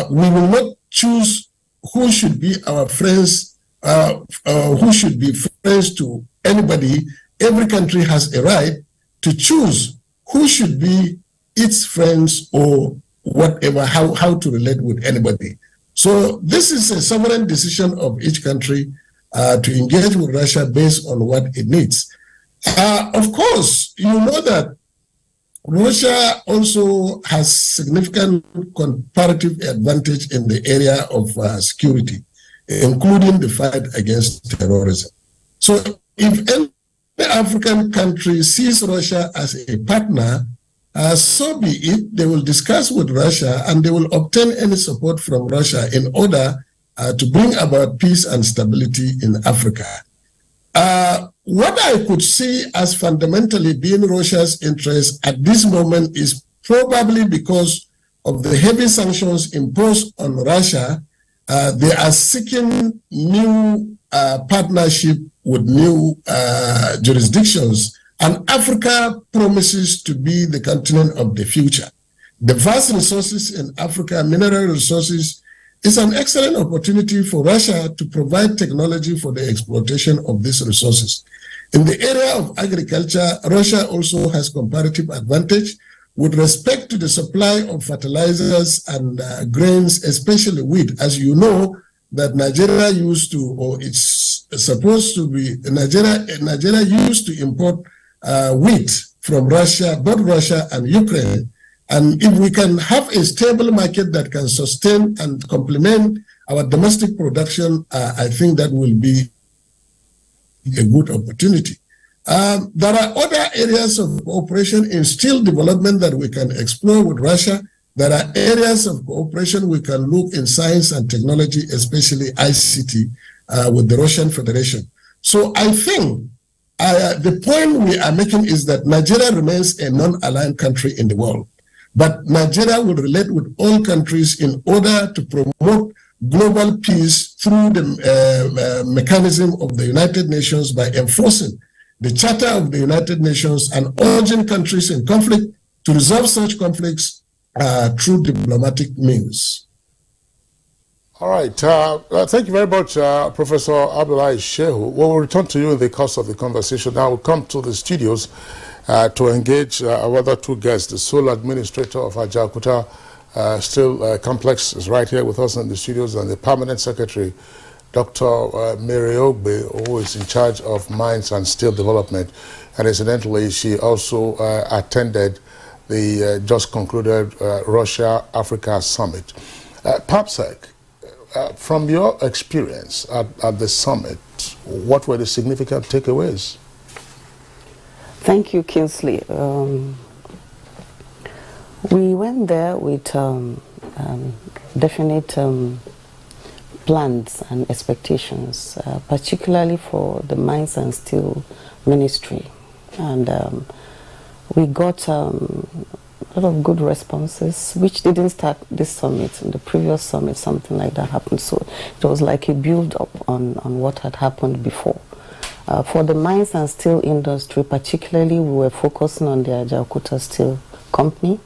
We will not choose who should be our friends, who should be friends to anybody. Every country has a right to choose who should be its friends or whatever, how to relate with anybody. So this is a sovereign decision of each country to engage with Russia based on what it needs. Of course, you know that Russia also has significant comparative advantage in the area of security, including the fight against terrorism. So if any African country sees Russia as a partner, so be it. They will discuss with Russia and they will obtain any support from Russia in order to bring about peace and stability in Africa. What I could see as fundamentally being Russia's interest at this moment is probably because of the heavy sanctions imposed on Russia. They are seeking new partnership with new jurisdictions, and Africa promises to be the continent of the future. The vast resources in Africa, mineral resources, is an excellent opportunity for Russia to provide technology for the exploitation of these resources. In the area of agriculture, Russia also has comparative advantage with respect to the supply of fertilizers and grains, especially wheat. As you know, that Nigeria used to, or it's supposed to be, Nigeria used to import wheat from Russia, both Russia and Ukraine. And if we can have a stable market that can sustain and complement our domestic production, I think that will be a good opportunity. There are other areas of cooperation in steel development that we can explore with Russia. There are areas of cooperation we can look in science and technology, especially ICT, with the Russian Federation. So I think the point we are making is that Nigeria remains a non-aligned country in the world. But Nigeria will relate with all countries in order to promote global peace through the mechanism of the United Nations by enforcing the Charter of the United Nations and urging countries in conflict to resolve such conflicts through diplomatic means. All right. Thank you very much, Professor Abdullahi Shehu. We'll return to you in the course of the conversation. Now we'll come to the studios to engage our other two guests. The sole administrator of Ajaokuta Steel Complex is right here with us in the studios, and the permanent secretary, Dr. Mary Ogbe, who is in charge of mines and steel development. And incidentally, she also attended the just concluded Russia-Africa Summit. PAPSEC, from your experience at the summit, what were the significant takeaways? Thank you, Kingsley. We went there with definite plans and expectations, particularly for the Mines and Steel Ministry. And we got a lot of good responses, which didn't start this summit. In the previous summit, something like that happened. So it was like a build-up on what had happened before. For the mines and steel industry, particularly, we were focusing on the Ajaokuta Steel Company,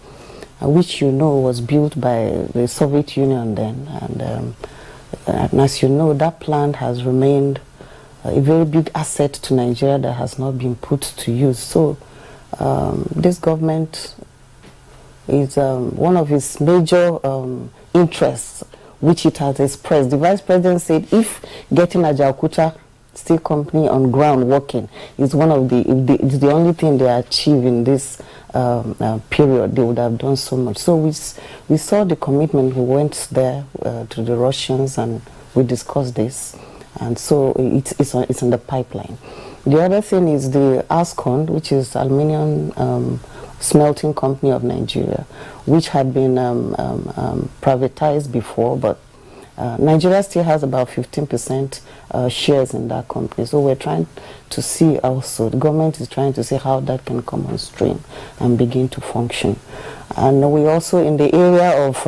which you know was built by the Soviet Union then. And as you know, that plant has remained a very big asset to Nigeria that has not been put to use. So this government is one of its major interests, which it has expressed. The Vice President said if getting Ajaokuta Steel Company on ground working is one of it's the only thing they achieve in this period, they would have done so much. So we saw the commitment. We went there to the Russians and we discussed this, and so it's in the pipeline. The other thing is the ASCON, which is Aluminium Smelting Company of Nigeria, which had been privatized before, but Nigeria still has about 15% shares in that company. So we're trying to see also, the government is trying to see how that can come on stream and begin to function. And we also, in the area of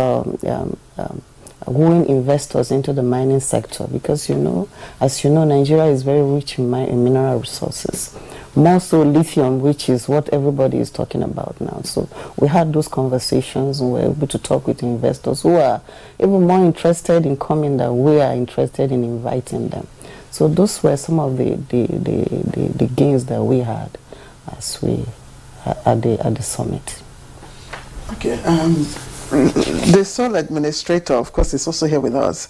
wooing investors into the mining sector, because you know, as you know, Nigeria is very rich in mineral resources. More so lithium, which is what everybody is talking about now. So we had those conversations and we were able to talk with investors who are even more interested in coming than we are interested in inviting them. So those were some of the gains that we had as we at the summit. Okay. The sole administrator, of course, is also here with us.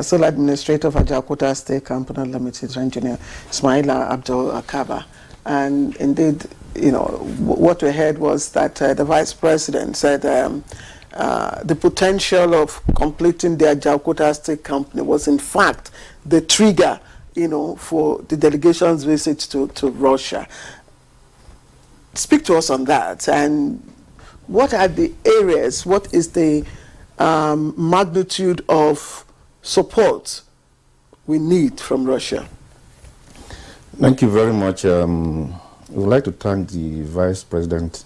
Sole administrator of Ajaokuta Steel Company Limited, Engineer Ismaila Abdul Akaba. And indeed, you know, what we heard was that the Vice President said the potential of completing the Ajaokuta Steel Company was in fact the trigger, you know, for the delegation's visit to Russia. Speak to us on that, and what are the areas, what is the magnitude of support we need from Russia? Thank you very much. We would like to thank the Vice President,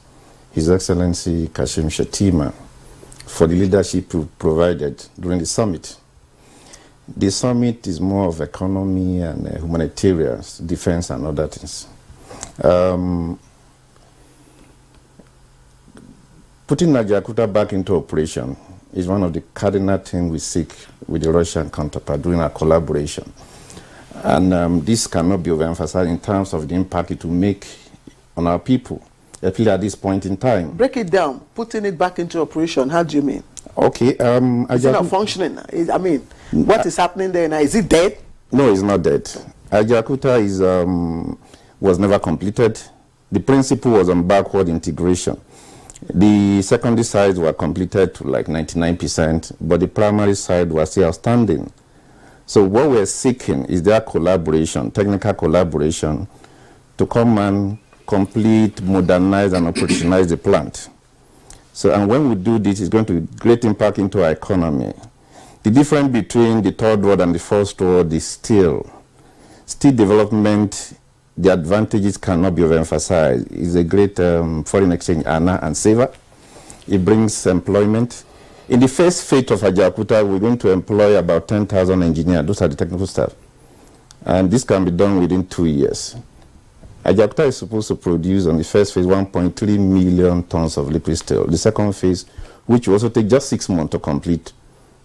His Excellency Kashim Shettima, for the leadership provided during the summit. The summit is more of economy and humanitarian, defense and other things. Putting Ajaokuta back into operation is one of the cardinal things we seek with the Russian counterpart during our collaboration. And this cannot be overemphasized in terms of the impact it will make on our people. at this point in time. Break it down. Putting it back into operation. How do you mean? Okay. Is it not functioning? I mean, what is happening there now? Is it dead? No, it's not dead. Ajaokuta was never completed. The principle was on backward integration. The secondary sides were completed to like 99%, but the primary side was still outstanding. So what we're seeking is their collaboration, technical collaboration, to come and complete, modernize, and operationalize the plant. So, and when we do this, it's going to great impact into our economy. The difference between the third world and the first world is steel. Steel development, the advantages cannot be overemphasized. It's a great foreign exchange earner and saver. It brings employment. In the first phase of Ajaokuta, we're going to employ about 10,000 engineers. Those are the technical staff. And this can be done within 2 years. Ajaokuta is supposed to produce on the first phase 1.3 million tons of liquid steel. The second phase, which will also take just 6 months to complete,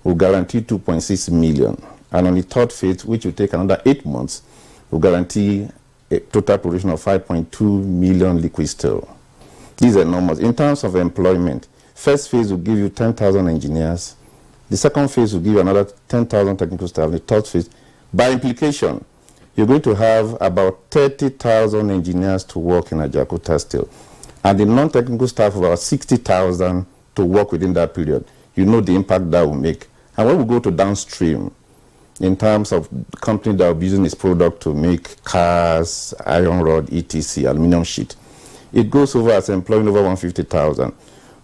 will guarantee 2.6 million. And on the third phase, which will take another 8 months, will guarantee a total production of 5.2 million liquid steel. These are enormous. In terms of employment, first phase will give you 10,000 engineers. The second phase will give you another 10,000 technical staff. The third phase, by implication, you're going to have about 30,000 engineers to work in Ajaokuta steel. And the non-technical staff, about 60,000 to work within that period. You know the impact that will make. And when we go to downstream, in terms of the company that will be using this product to make cars, iron rod, etc., aluminum sheet, it goes over as employing over 150,000.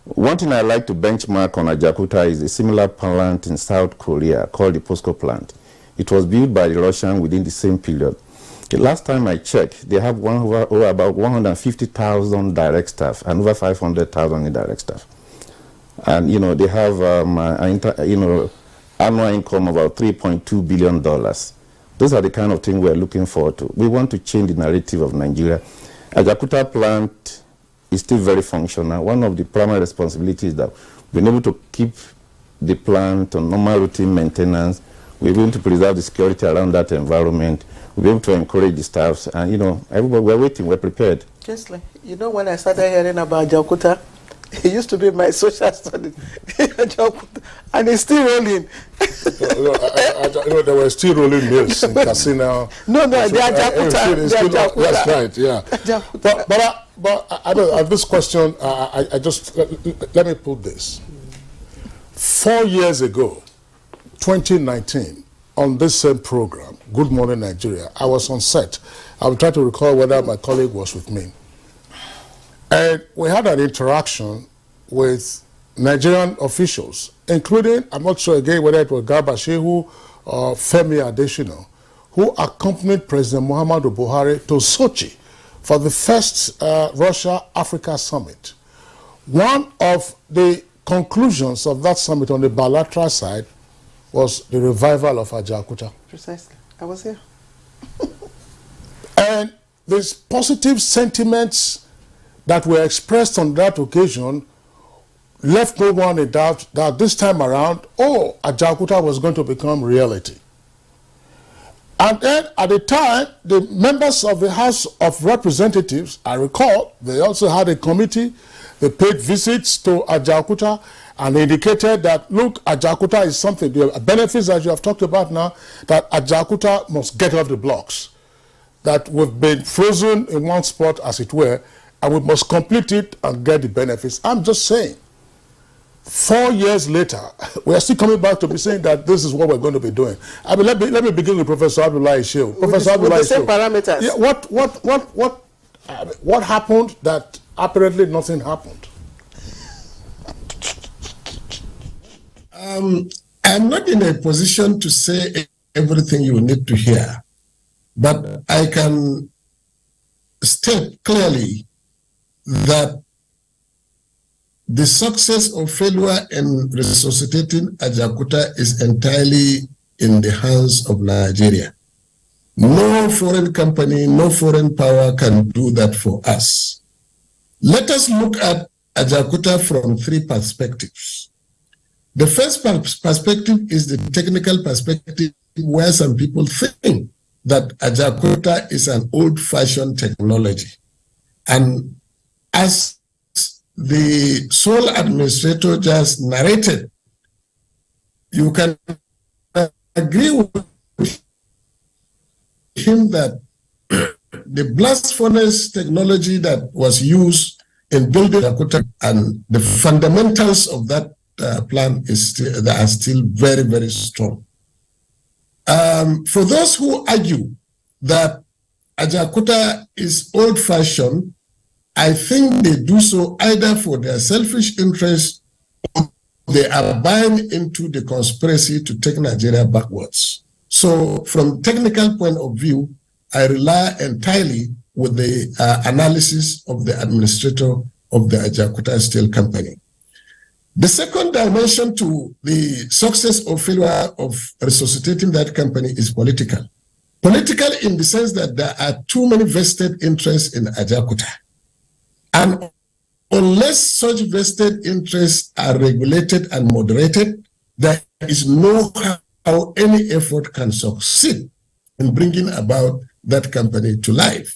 One thing I like to benchmark on Ajaokuta is a similar plant in South Korea called the POSCO plant. It was built by the Russians within the same period. The last time I checked, they have about 150,000 direct staff and over 500,000 indirect staff. And, you know, they have annual income of about $3.2 billion. Those are the kind of things we're looking forward to. We want to change the narrative of Nigeria. Ajaokuta plant is still very functional. One of the primary responsibilities is that we're able to keep the plant on normal routine maintenance. We're going to preserve the security around that environment. We're going to encourage the staffs. And, you know, everybody, we're waiting, we're prepared. Kesley, you know, when I started hearing about Ajaokuta, it used to be my social studies, and it's still rolling. There were still rolling mills in Casino. No, the Ajaokuta. That's right, yeah. But I know this question, I just, let me put this. 4 years ago, 2019, on this same program, Good Morning Nigeria, I was on set. I'm trying to recall whether my colleague was with me. And we had an interaction with Nigerian officials, including, I'm not sure again whether it was Garba Shehu or Femi Adesina, who accompanied President Muhammadu Buhari to Sochi for the first Russia-Africa summit. One of the conclusions of that summit on the bilateral side was the revival of Ajaokuta. Precisely. I was here. And these positive sentiments that were expressed on that occasion left no one in doubt that this time around, Ajaokuta was going to become reality. And then at the time, the members of the House of Representatives, I recall, they also had a committee. They paid visits to Ajaokuta and indicated that, look, Ajaokuta is something, the benefits that you have talked about now, that Ajaokuta must get off the blocks, that we've been frozen in one spot, as it were, and we must complete it and get the benefits. I'm just saying, 4 years later, we are still coming back to be saying that this is what we're going to be doing. I mean, let me begin with Professor Abdullahi Shehu. Professor Abdullahi Shehu. With the same parameters. Yeah, what happened that apparently nothing happened? I'm not in a position to say everything you need to hear, but I can state clearly that the success or failure in resuscitating Ajaokuta is entirely in the hands of Nigeria. No foreign company, no foreign power can do that for us. Let us look at Ajaokuta from 3 perspectives. The first perspective is the technical perspective, where some people think that Ajaokuta is an old-fashioned technology. And as the sole administrator just narrated, you can agree with him that the blast furnace technology that was used in building Ajaokuta and the fundamentals of that plan are still very, very strong. For those who argue that Ajaokuta is old-fashioned, I think they do so either for their selfish interest or they are buying into the conspiracy to take Nigeria backwards. So from technical point of view, I rely entirely with the analysis of the administrator of the Ajaokuta Steel Company. The second dimension to the success or failure of resuscitating that company is political. Political in the sense that there are too many vested interests in Ajaokuta. And unless such vested interests are regulated and moderated, there is no how any effort can succeed in bringing about that company to life.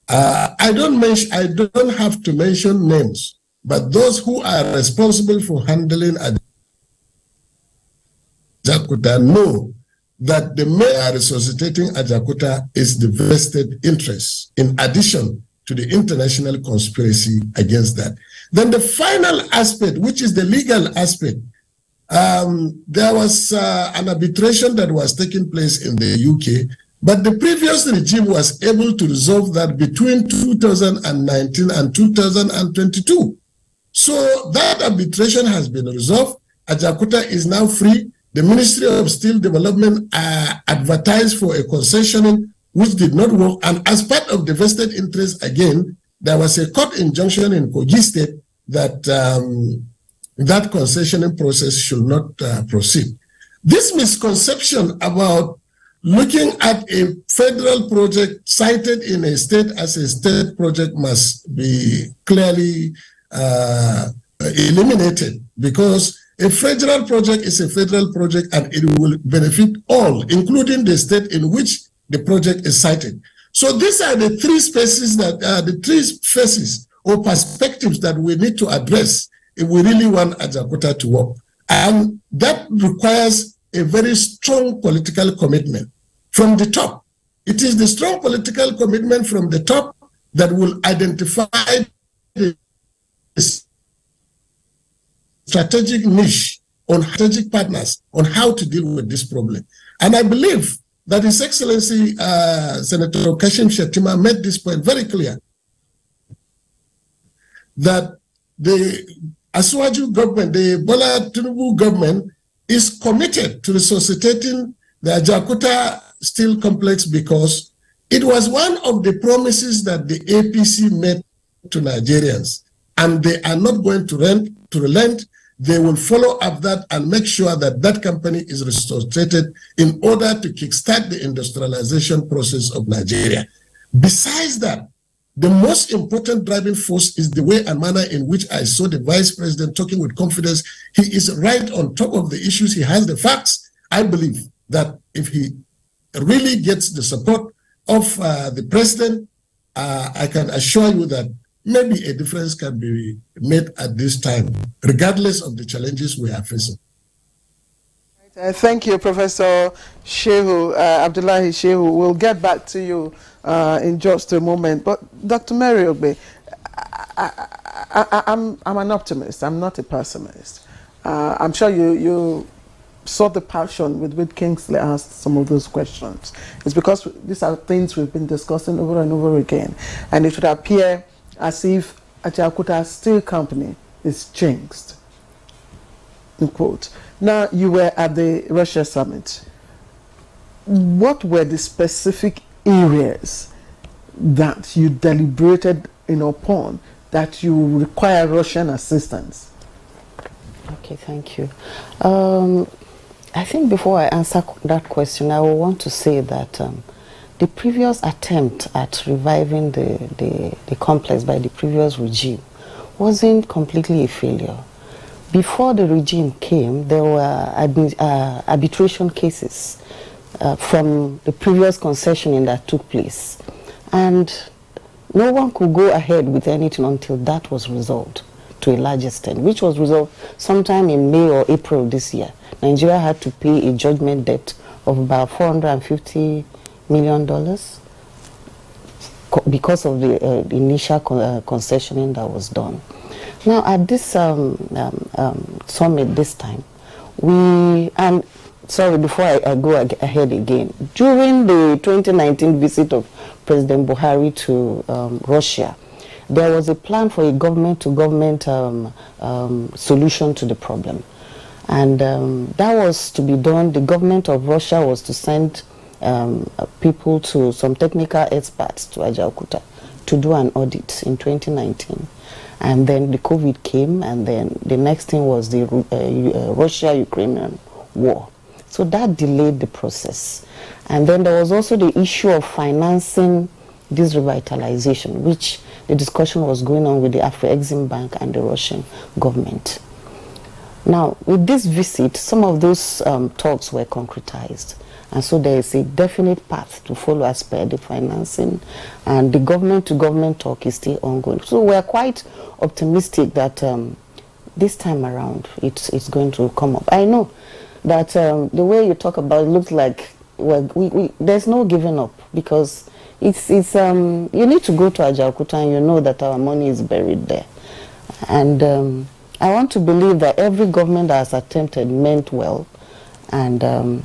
I don't have to mention names, but those who are responsible for handling Ajaokuta know that the mayor resuscitating Ajaokuta is the vested interest, in addition to the international conspiracy against that. Then the final aspect, which is the legal aspect, there was an arbitration that was taking place in the UK, but the previous regime was able to resolve that between 2019 and 2022. So that arbitration has been resolved. Ajaokuta is now free. The Ministry of Steel Development advertised for a concessioning which did not work. And as part of the vested interest, again, there was a court injunction in Kogi State that that concessioning process should not proceed. This misconception about looking at a federal project cited in a state as a state project must be clearly eliminated, because a federal project is a federal project and it will benefit all, including the state in which the project is cited. So these are the three spaces that the three phases or perspectives that we need to address if we really want Ajaokuta to work. And that requires a very strong political commitment from the top. It is the strong political commitment from the top that will identify the strategic niche on strategic partners on how to deal with this problem. And I believe that His Excellency Senator Kashim Shettima made this point very clear, that the Asuwaju government, the Bola Tinubu government, is committed to resuscitating the Ajaokuta Steel Complex because it was one of the promises that the APC made to Nigerians, and they are not going to relent. They will follow up that and make sure that that company is resuscitated in order to kickstart the industrialization process of Nigeria. Besides that, the most important driving force is the way and manner in which I saw the Vice President talking with confidence. He is right on top of the issues. He has the facts. I believe that if he really gets the support of the President, I can assure you that maybe a difference can be made at this time, regardless of the challenges we are facing. Thank you, Professor Shehu, Abdullahi Shehu. We'll get back to you in just a moment. But Dr. Mary Ogbe, I'm an optimist. I'm not a pessimist. I'm sure you saw the passion with which Kingsley asked some of those questions. It's because these are things we've been discussing over and over again. And it would appear as if Ajaokuta Steel Company is jinxed, in quote. Now, you were at the Russia summit. What were the specific areas that you deliberated upon that you require Russian assistance? Okay, thank you. I think before I answer that question, I will want to say that the previous attempt at reviving the complex by the previous regime wasn't completely a failure. Before the regime came, there were arbitration cases from the previous concessioning that took place. And no one could go ahead with anything until that was resolved to a large extent, which was resolved sometime in May or April this year. Nigeria had to pay a judgment debt of about $450 million because of the initial concessioning that was done. Now, at this summit this time, sorry, before I go ahead again, during the 2019 visit of President Buhari to Russia, there was a plan for a government-to-government solution to the problem. And that was to be done. The government of Russia was to send people, to some technical experts to Ajaokuta to do an audit in 2019. And then the COVID came, and then the next thing was the Russia-Ukrainian war. So that delayed the process. And then there was also the issue of financing this revitalization, which the discussion was going on with the Afro-Exim Bank and the Russian government. Now, with this visit, some of those talks were concretized. And so there is a definite path to follow as per the financing, and the government-to-government talk is still ongoing. So we're quite optimistic that this time around it's going to come up. I know that the way you talk about it looks like, well, there's no giving up, because it's you need to go to Ajaokuta and you know that our money is buried there. And I want to believe that every government that has attempted meant well, and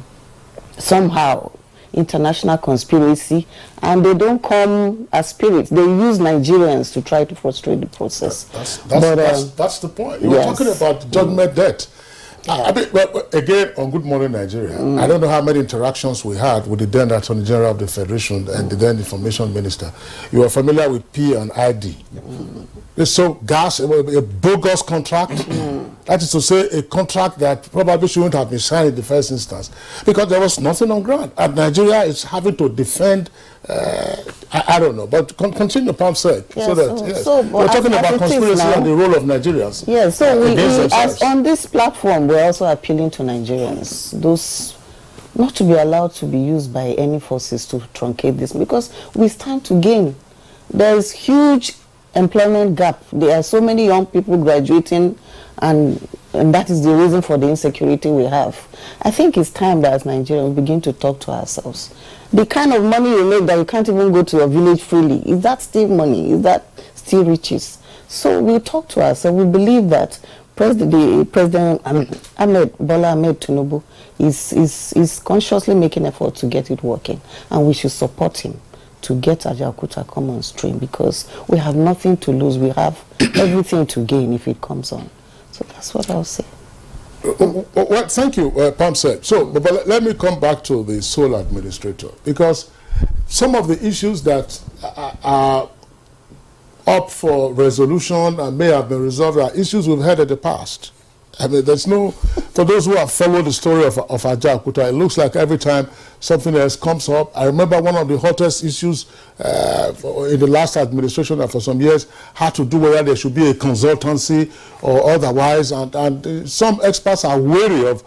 somehow international conspiracy, and they don't come as spirits. They use Nigerians to try to frustrate the process. That's the point. You were talking about judgment debt. I mean, well, again, on Good Morning Nigeria, I don't know how many interactions we had with the then Attorney General of the Federation and the then Information Minister. You are familiar with P and ID. So gas, a bogus contract. That is to say, a contract that probably shouldn't have been signed in the first instance, because there was nothing on ground. And Nigeria is having to defend, I don't know, but continue, Pam said. Yeah, we're talking about conspiracy and the role of Nigerians. Yeah, so as on this platform, we're also appealing to Nigerians, those not to be allowed to be used by any forces to truncate this, because we stand to gain. There is huge employment gap. There are so many young people graduating, and that is the reason for the insecurity we have. I think it's time that as Nigerians we begin to talk to ourselves. The kind of money you make that you can't even go to a village freely, is that still money? Is that still riches? So we talk to ourselves. We believe that President Bola Ahmed Tinubu is consciously making effort to get it working, and we should support him to get Ajaokuta come on stream, because we have nothing to lose. We have everything to gain if it comes on. So that's what I'll say. Well, thank you, Pam said. So, but let me come back to the sole administrator, because some of the issues that are up for resolution and may have been resolved are issues we've had in the past. I mean, there's no, for those who have followed the story of Ajaokuta, it looks like every time something else comes up. I remember one of the hottest issues in the last administration that for some years had to do whether there should be a consultancy or otherwise, and some experts are wary of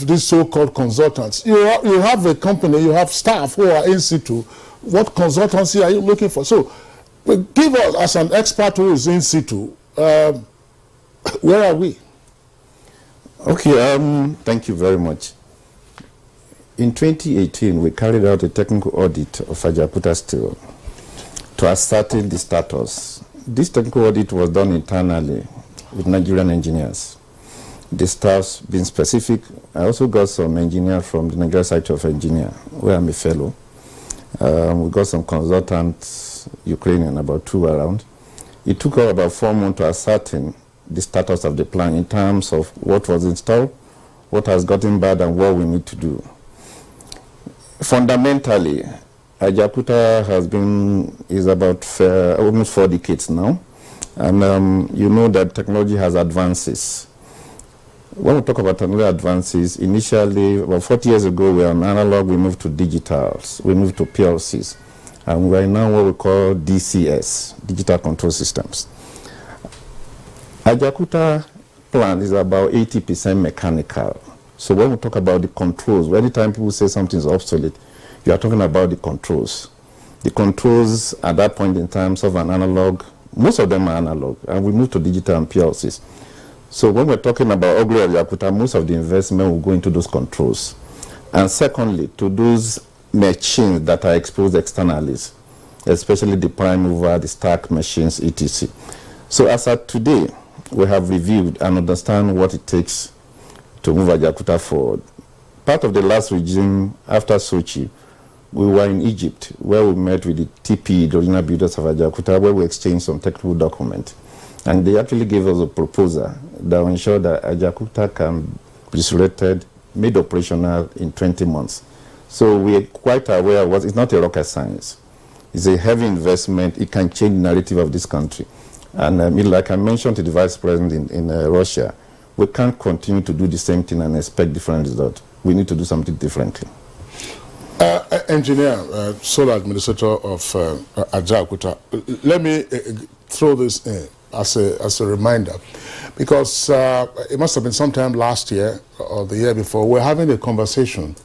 these so-called consultants. You have a company, you have staff who are in situ. What consultancy are you looking for? So, give us, as an expert who is in situ, where are we? Okay, thank you very much. In 2018, we carried out a technical audit of Ajaokuta Steel to ascertain the status. This technical audit was done internally with Nigerian engineers. The staffs being specific, I also got some engineers from the Nigerian Society of Engineers, where I'm a fellow. We got some consultants, Ukrainian, about 2 around. It took us about 4 months to ascertain the status of the plan in terms of what was installed, what has gotten bad, and what we need to do. Fundamentally, Ajaokuta is about almost 4 decades now, and you know that technology has advances. When we talk about technology advances, initially, about 40 years ago, we were on analog, we moved to digitals, we moved to PLCs, and we are now what we call DCS, digital control systems. Ajaokuta plant is about 80% mechanical. So when we talk about the controls, anytime people say something is obsolete, you are talking about the controls. The controls at that point in time of an analog, most of them are analog, and we moved to digital and PLCs. So when we're talking about Oglo of Jakarta, most of the investment will go into those controls. And secondly, to those machines that are exposed externally, especially the prime mover, the stack machines, etc. So as of today, we have reviewed and understand what it takes to move Jakarta forward. Part of the last regime after Sochi, we were in Egypt, where we met with the TP, the original builders of Ajaokuta, where we exchanged some technical documents. And they actually gave us a proposal that will ensure that Ajaokuta can be selected, made operational in 20 months. So we're quite aware of what it's not a rocket science. It's a heavy investment. It can change the narrative of this country. And like I mentioned to the Vice President in Russia, we can't continue to do the same thing and expect different results. We need to do something differently. Engineer, sole administrator of Ajaokuta, let me throw this in as a reminder, because it must have been sometime last year or the year before, we're having a conversation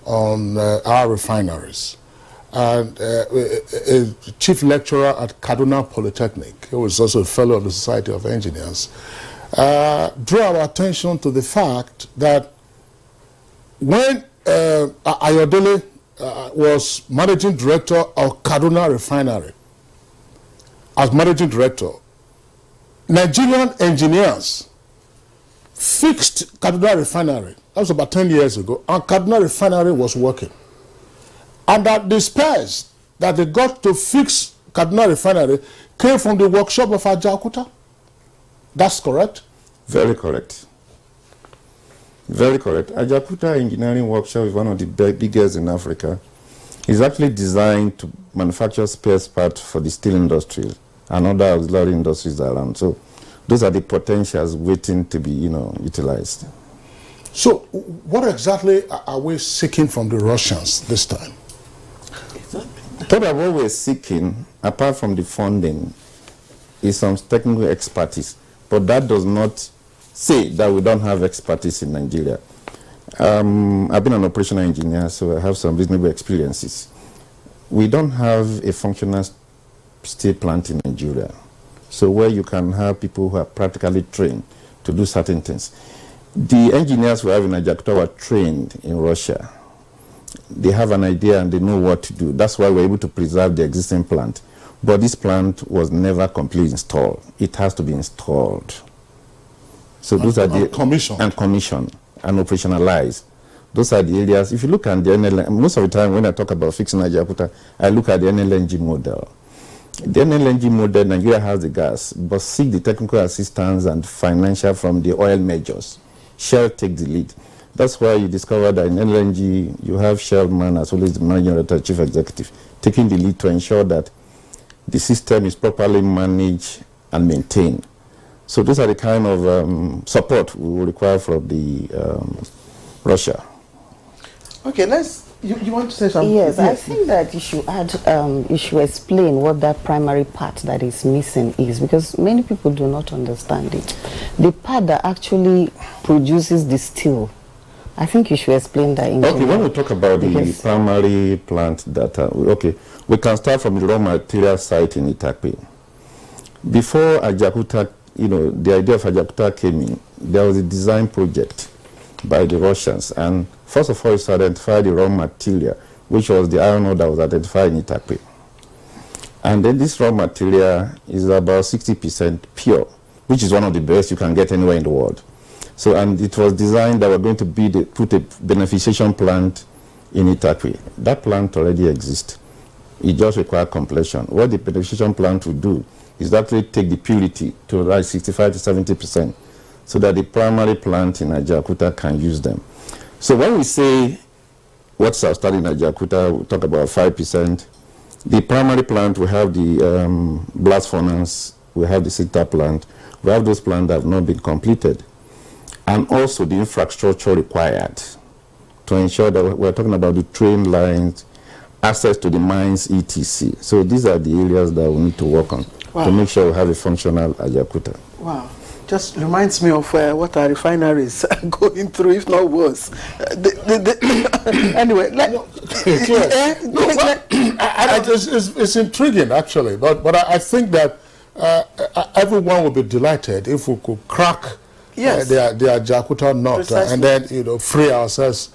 on our refineries. And a chief lecturer at Kaduna Polytechnic, who is also a fellow of the Society of Engineers, drew our attention to the fact that when Ayodele was managing director of Kaduna Refinery, as managing director, Nigerian engineers fixed Kaduna Refinery. That was about 10 years ago, and Kaduna Refinery was working. And that the spares that they got to fix Kaduna Refinery came from the workshop of Ajaokuta. That's correct? Very correct. Very correct. Ajaokuta Engineering Workshop is one of the biggest in Africa. It's actually designed to manufacture spare parts for the steel industry and other auxiliary industries around. So those are the potentials waiting to be, utilized. So what exactly are we seeking from the Russians this time? Part of what we're seeking, apart from the funding, is some technical expertise. But that does not say that we don't have expertise in Nigeria. I've been an operational engineer, so I have some reasonable experiences. We don't have a functional steel plant in Nigeria. So where you can have people who are practically trained to do certain things. The engineers we have in Ajaokuta were trained in Russia. They have an idea and they know what to do. That's why we're able to preserve the existing plant. But this plant was never completely installed. It has to be installed. So those are the commission and operationalize. Those are the areas. If you look at the NLNG, most of the time when I talk about fixing Ajaokuta, I look at the NLNG model. The NLNG model, Nigeria has the gas, but seek the technical assistance and financial from the oil majors. Shell take the lead. That's why you discover that in NLNG, you have Shellman as well as the managing director, chief executive, taking the lead to ensure that the system is properly managed and maintained. So those are the kind of support we will require from the Russia. Okay, you want to say something? Yes, I think that you should add, you should explain what that primary part that is missing is, because many people do not understand it. The part that actually produces the steel, I think you should explain that in Okay, when we talk about the primary plant data, okay, we can start from the raw material site in Itakpe. Before Ajaokuta, the idea of Ajaokuta came in, there was a design project by the Russians, and first of all, it's to identify the raw material, which was the iron ore that was identified in Itakpe. And then this raw material is about 60% pure, which is one of the best you can get anywhere in the world. So, and it was designed that we're going to put a beneficiation plant in Itakpe. That plant already exists. It just requires completion. What the beneficiation plant will do is actually take the purity to like 65 to 70%, so that the primary plant in Ajaokuta can use them. So when we say what's our study in Ajaokuta, we talk about 5%. The primary plant, we have the blast furnace, we have the SITA plant, we have those plants that have not been completed. And also the infrastructure required to ensure that we're talking about the train lines, access to the mines, etc. So these are the areas that we need to work on to make sure we have a functional Ajaokuta. Wow. Just reminds me of what our refineries are going through, if not worse. Anyway, It's intriguing, actually, but I think that everyone would be delighted if we could crack their Jakarta knot and then free ourselves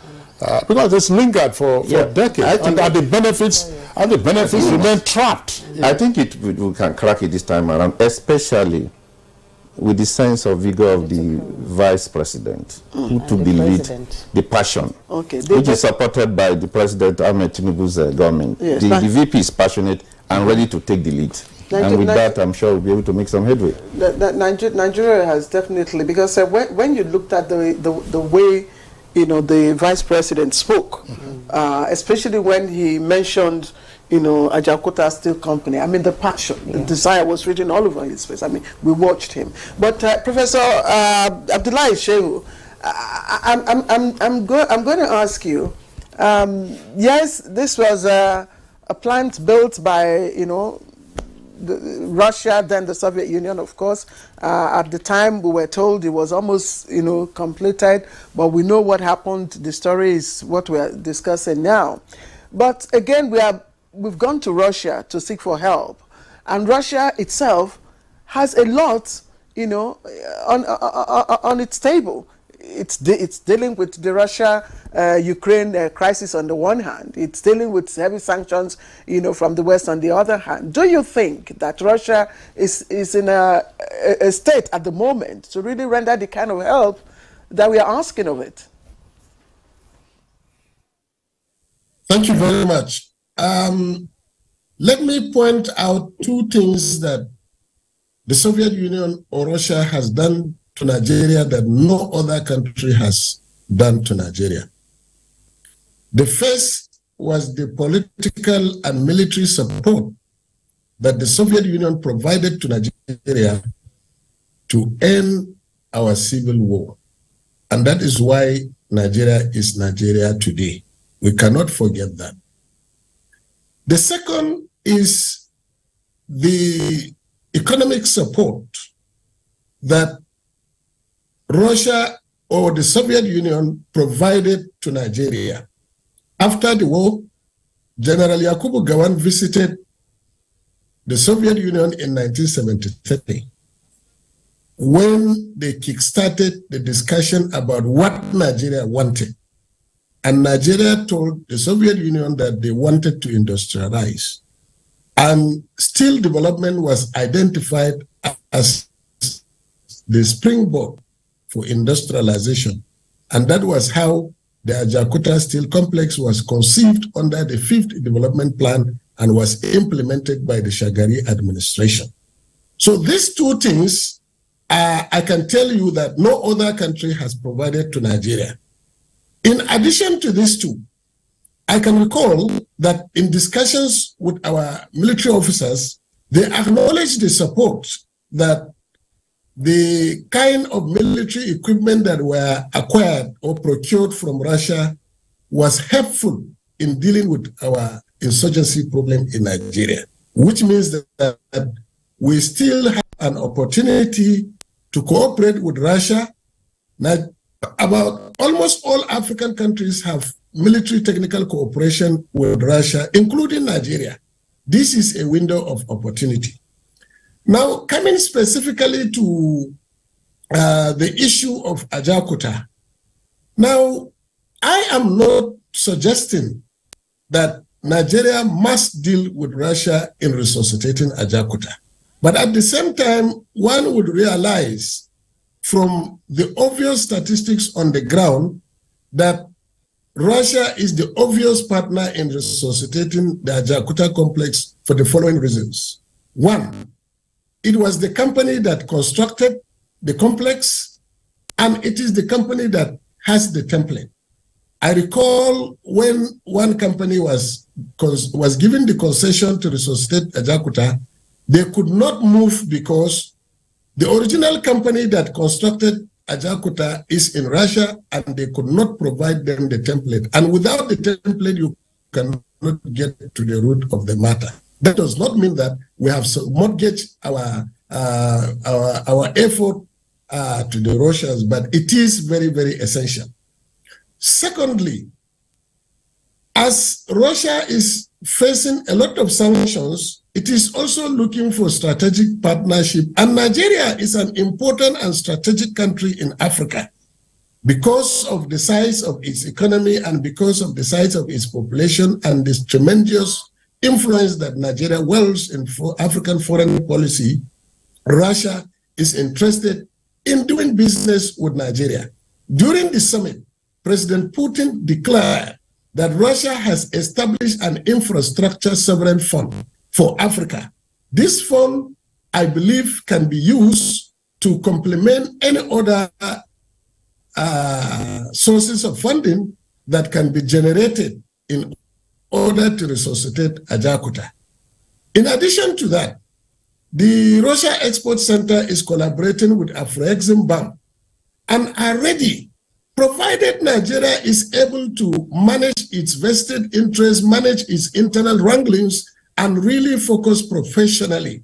because it's lingered for decades and the benefits remain trapped. I think we can crack it this time around, especially with the sense of vigor of the vice president who took the lead, the passion, which is supported by the president Ahmed Tinubu's government. Yes, the VP is passionate and ready to take the lead. And with that, I'm sure we'll be able to make some headway. Nigeria has definitely, because when you looked at the way the vice president spoke, especially when he mentioned Ajaokuta Steel Company, I mean the passion, the desire was written all over his face. I mean, we watched him. But Professor Abdullahi Shehu, I'm going to ask you. Yes, this was a plant built by Russia, then the Soviet Union, of course. At the time, we were told it was almost, completed, but we know what happened. The story is what we are discussing now. But again, we've gone to Russia to seek for help, and Russia itself has a lot, on its table. It's dealing with the Russia-Ukraine crisis on the one hand. It's dealing with heavy sanctions, from the West on the other hand. Do you think that Russia is in a state at the moment to really render the kind of help that we are asking of it? Thank you very much. Let me point out two things that the Soviet Union or Russia has done to Nigeria that no other country has done to Nigeria. The first was the political and military support that the Soviet Union provided to Nigeria to end our civil war. And that is why Nigeria is Nigeria today. We cannot forget that. The second is the economic support that Russia or the Soviet Union provided to Nigeria. After the war, General Yakubu Gowon visited the Soviet Union in 1973 when they kickstarted the discussion about what Nigeria wanted. And Nigeria told the Soviet Union that they wanted to industrialize. And steel development was identified as the springboard for industrialization. And that was how the Ajaokuta Steel Complex was conceived under the 5th Development Plan and was implemented by the Shagari administration. So these two things, I can tell you that no other country has provided to Nigeria. In addition to these two, I can recall that in discussions with our military officers, they acknowledged the support that the kind of military equipment that were acquired or procured from Russia was helpful in dealing with our insurgency problem in Nigeria, which means that we still have an opportunity to cooperate with Russia. Now, about almost all African countries have military technical cooperation with Russia, including Nigeria. This is a window of opportunity. Now, coming specifically to the issue of Ajaokuta. Now, I am not suggesting that Nigeria must deal with Russia in resuscitating Ajaokuta. But at the same time, one would realize from the obvious statistics on the ground that Russia is the obvious partner in resuscitating the Ajaokuta complex for the following reasons. One, it was the company that constructed the complex, and it is the company that has the template. I recall when one company was given the concession to resuscitate Ajaokuta, they could not move because the original company that constructed Ajaokuta is in Russia, and they could not provide them the template. And without the template, you cannot get to the root of the matter. That does not mean that we have mortgaged our effort to the Russians, but it is very, very essential. Secondly, as Russia is facing a lot of sanctions, it is also looking for strategic partnership. And Nigeria is an important and strategic country in Africa because of the size of its economy and because of the size of its population and this tremendous influence that Nigeria wields in African foreign policy. Russia is interested in doing business with Nigeria. During the summit, President Putin declared that Russia has established an infrastructure sovereign fund for Africa. This fund, I believe, can be used to complement any other sources of funding that can be generated in order to resuscitate Ajaokuta. In addition to that, the Russia Export Center is collaborating with Afro-Exim Bank and are ready, provided Nigeria is able to manage its vested interests, manage its internal wranglings, and really focus professionally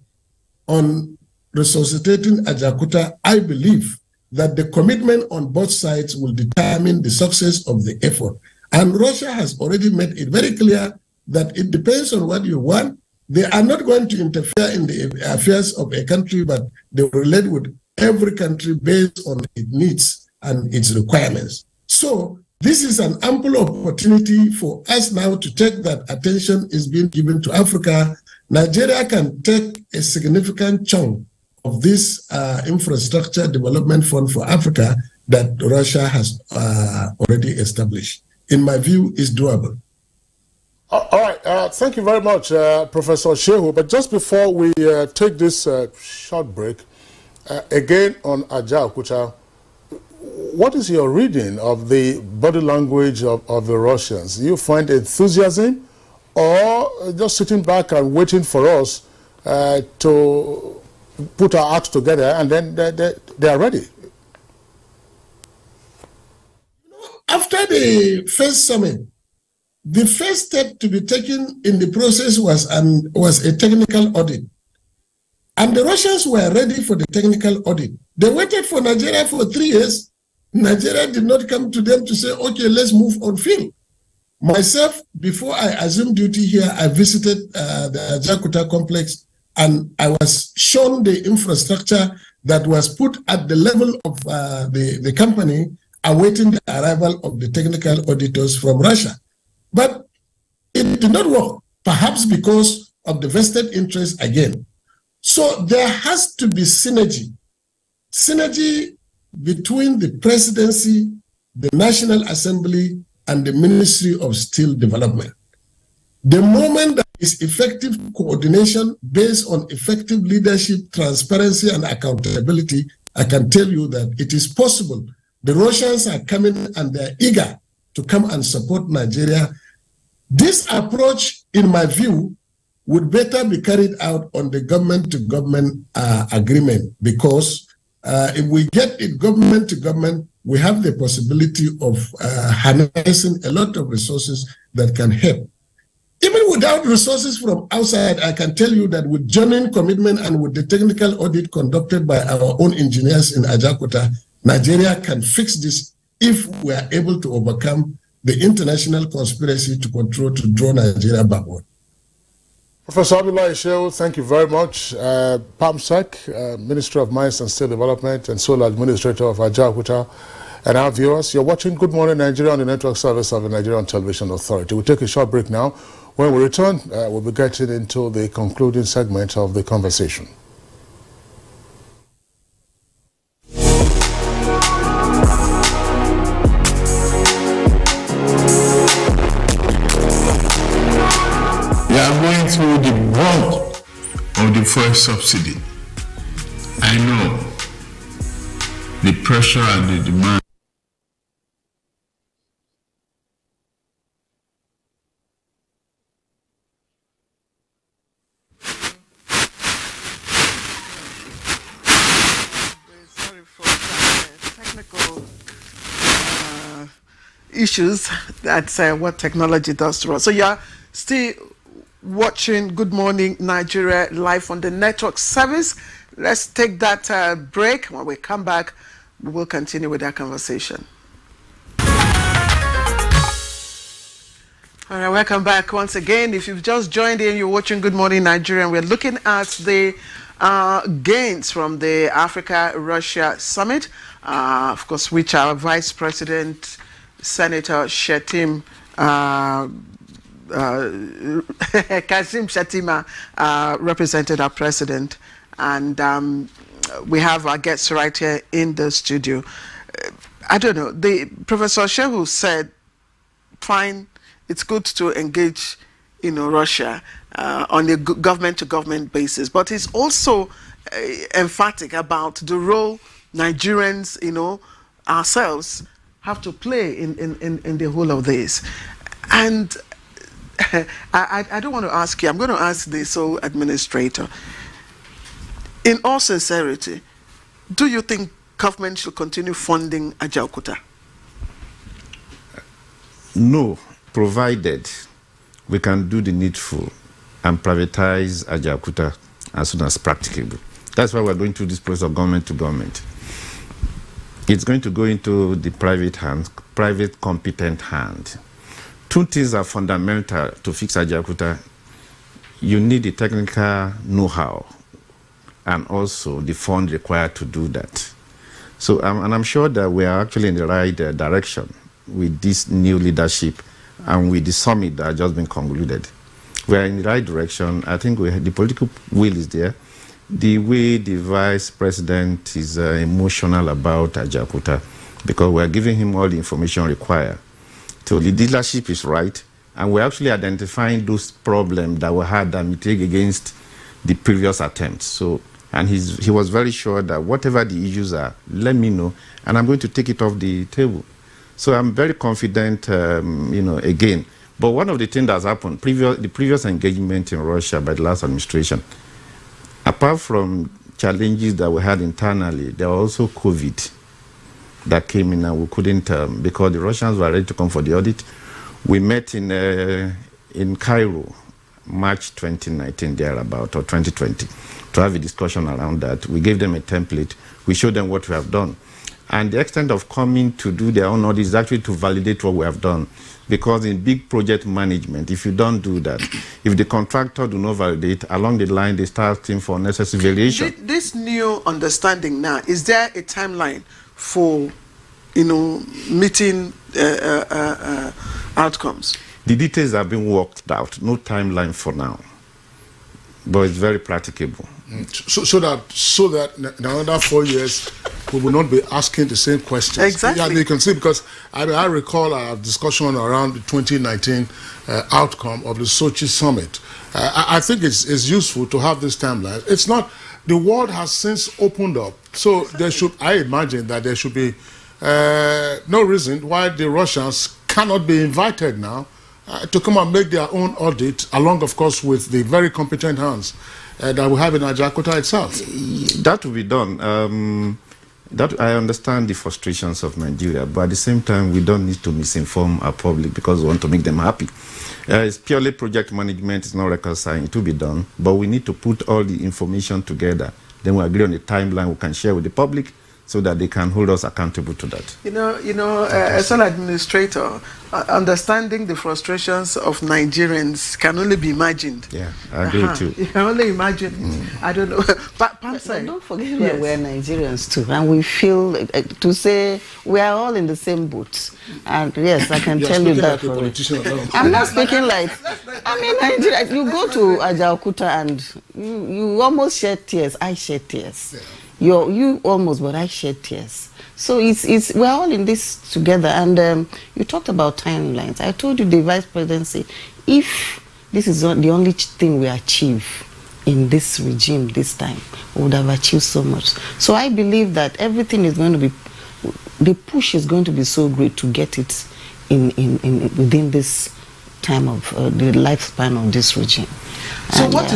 on resuscitating Ajaokuta. I believe that the commitment on both sides will determine the success of the effort. And Russia has already made it very clear that it depends on what you want. They are not going to interfere in the affairs of a country, but they will relate with every country based on its needs and its requirements. So this is an ample opportunity for us now to take that attention is being given to Africa. Nigeria can take a significant chunk of this infrastructure development fund for Africa that Russia has already established. In my view, is doable. All right, thank you very much, Professor Shehu. But just before we take this short break, again on Ajaokuta, what is your reading of the body language of the Russians? Do you find enthusiasm or just sitting back and waiting for us to put our acts together and then they are ready? After the first summit, the first step to be taken in the process was a technical audit. And the Russians were ready for the technical audit. They waited for Nigeria for 3 years. Nigeria did not come to them to say, okay, let's move on field. Myself, before I assumed duty here, I visited the Ajaokuta complex and I was shown the infrastructure that was put at the level of the company awaiting the arrival of the technical auditors from Russia. But it did not work, perhaps because of the vested interest again. So there has to be synergy between the presidency, the National Assembly, and the Ministry of Steel Development. The moment there is effective coordination based on effective leadership, transparency, and accountability, I can tell you that it is possible. The Russians are coming and they're eager to come and support Nigeria. This approach, in my view, would better be carried out on the government-to-government agreement, because if we get it government-to-government, we have the possibility of harnessing a lot of resources that can help. Even without resources from outside, I can tell you that with genuine commitment and with the technical audit conducted by our own engineers in Ajaokuta, Nigeria can fix this if we are able to overcome the international conspiracy to draw Nigeria backward. Professor Abdullahi Shehu, thank you very much. PAMSEC, Ministry of Mines and Steel Development and Sole Administrator of Ajaokuta, and our viewers, you're watching Good Morning Nigeria on the network service of the Nigerian Television Authority. We'll take a short break now. When we return, we'll be getting into the concluding segment of the conversation. Through the brunt of the fuel subsidy. I know the pressure and the demand. Sorry for technical issues. That's what technology does to us. So you're still watching Good Morning Nigeria live on the network service. Let's take that break. When we come back, we will continue with our conversation. All right, welcome back once again. If you've just joined in, you're watching Good Morning Nigerian. We're looking at the gains from the Africa-Russia summit, of course, which our Vice President, Senator Kashim Shettima represented our president. And we have our guests right here in the studio. I don't know, Professor Shehu said, fine, it's good to engage, Russia on a government-to-government basis, but he's also emphatic about the role Nigerians, ourselves have to play in the whole of this. And I don't want to ask you, I'm going to ask the sole administrator. In all sincerity, do you think government should continue funding Ajaokuta? No, provided we can do the needful and privatize Ajaokuta as soon as practicable. That's why we're going through this process of government to government. It's going to go into the private hands, private competent hand. Two things are fundamental to fix Ajaokuta. You need the technical know-how and also the fund required to do that. So, and I'm sure that we are actually in the right direction with this new leadership and with the summit that has just been concluded. We are in the right direction. I think the political will is there. The way the vice president is emotional about Ajaokuta, because we are giving him all the information required. So the leadership is right, and we're actually identifying those problems that we had that mitigate against the previous attempts. So, and he was very sure that whatever the issues are, let me know, and I'm going to take it off the table. So I'm very confident, again. But one of the things that's happened, the previous engagement in Russia by the last administration, apart from challenges that we had internally, there was also COVID that came in, and we couldn't, because the Russians were ready to come for the audit. We met in Cairo, March 2019, thereabout, or 2020, to have a discussion around that. We gave them a template. We showed them what we have done. And the extent of coming to do their own audit is actually to validate what we have done. Because in big project management, if you don't do that, if the contractor do not validate, along the line they start asking for necessary variation. This new understanding now, is there a timeline for, meeting outcomes? The details are being worked out. No timeline for now, but it's very practicable. So that in another 4 years, we will not be asking the same questions. Exactly. Yeah, you can see, because I recall our discussion around the 2019 outcome of the Sochi summit. I think it's useful to have this timeline. It's not, the world has since opened up, so there should, I imagine that there should be no reason why the Russians cannot be invited now to come and make their own audit, along, of course, with the very competent hands that we have in Ajaokuta itself. That will be done. That I understand the frustrations of Nigeria, but at the same time, we don't need to misinform our public because we want to make them happy. It's purely project management, it's not record signing, it will be done, but we need to put all the information together. Then we agree on the timeline we can share with the public, so that they can hold us accountable to that. As an administrator, understanding the frustrations of Nigerians can only be imagined. Yeah, I agree with you. You can only imagine. I don't know. But don't forget that we're Nigerians too, and we feel to say we are all in the same boat. And yes, I can tell you that. I'm not speaking like. I mean, Nigeria. You go to Ajaokuta and you almost shed tears. I shed tears. Yeah. You almost, but I shed tears. So we're all in this together. And you talked about timelines. I told you the vice presidency, if this is the only thing we achieve in this regime this time, we would have achieved so much. So I believe that everything is going to be, the push is going to be so great to get it within this time of the lifespan of this regime. So what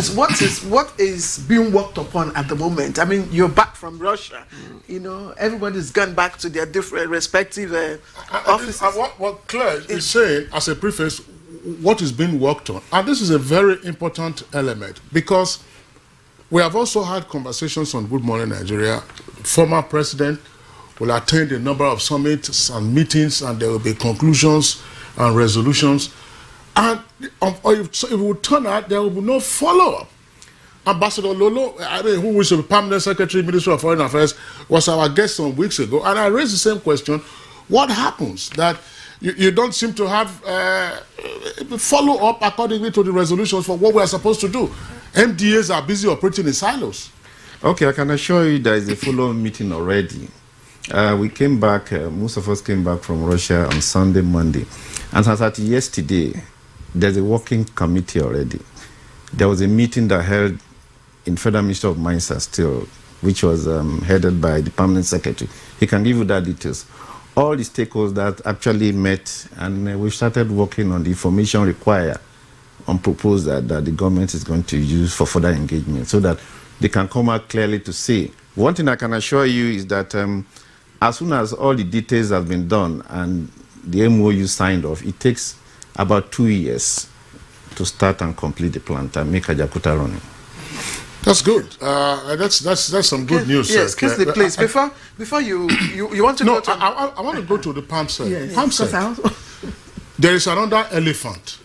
is being worked upon at the moment? I mean, you're back from Russia. Everybody's gone back to their different respective offices. What Claire is saying as a preface, what is being worked on, and this is a very important element, because we have also had conversations on Good Morning Nigeria. Former president will attend a number of summits and meetings, and there will be conclusions and resolutions. And or if it would turn out, there will be no follow-up. Ambassador Lolo, who was the Permanent Secretary, Ministry of Foreign Affairs, was our guest some weeks ago, and I raised the same question. What happens that you don't seem to have follow-up accordingly to the resolutions for what we are supposed to do? MDAs are busy operating in silos. Okay, I can assure you there is a follow-up meeting already. We came back, most of us came back from Russia on Sunday, Monday. And as at yesterday, there's a working committee already. There was a meeting that held in Federal Ministry of Mines and Steel, which was headed by the Permanent Secretary. He can give you that details. All the stakeholders that actually met, and we started working on the information required on proposal that the government is going to use for further engagement, so that they can come out clearly to say. One thing I can assure you is that as soon as all the details have been done and the MOU signed off, it takes about 2 years to start and complete the plant and make Ajaokuta running. That's good. That's some good news. Yes, Kingsley, please. Before you want to go to... I want to go to the PAMSEC. Yes. PAMSEC. There is another elephant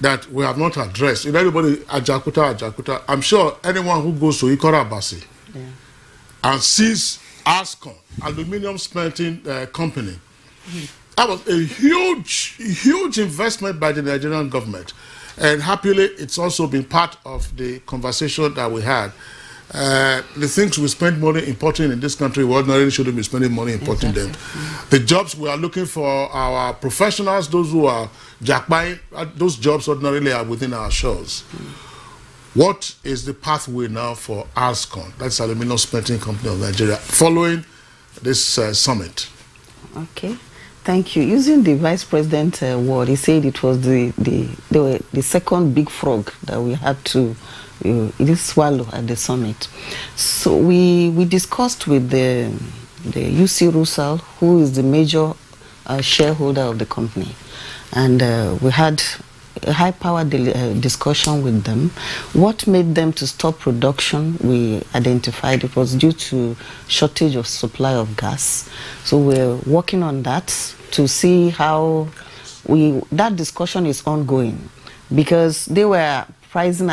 that we have not addressed. If everybody, Ajaokuta, I'm sure anyone who goes to Ikora-Abasi and sees Ascon, aluminium smelting company, that was a huge investment by the Nigerian government. And happily, it's also been part of the conversation that we had. The things we spend money importing in this country, we ordinarily shouldn't be spending money importing them. The jobs we are looking for our professionals, those who are jackbuying, those jobs ordinarily are within our shores. What is the pathway now for Ascon, that's Aluminium Smelting Company of Nigeria, following this summit? Okay. Thank you. Using the Vice President word, he said it was the second big frog that we had to swallow at the summit. So we discussed with the UC Rusal, who is the major shareholder of the company, and we had a high-powered discussion with them. What made them to stop production, we identified it was due to shortage of supply of gas. So we're working on that to see how that discussion is ongoing, because they were pricing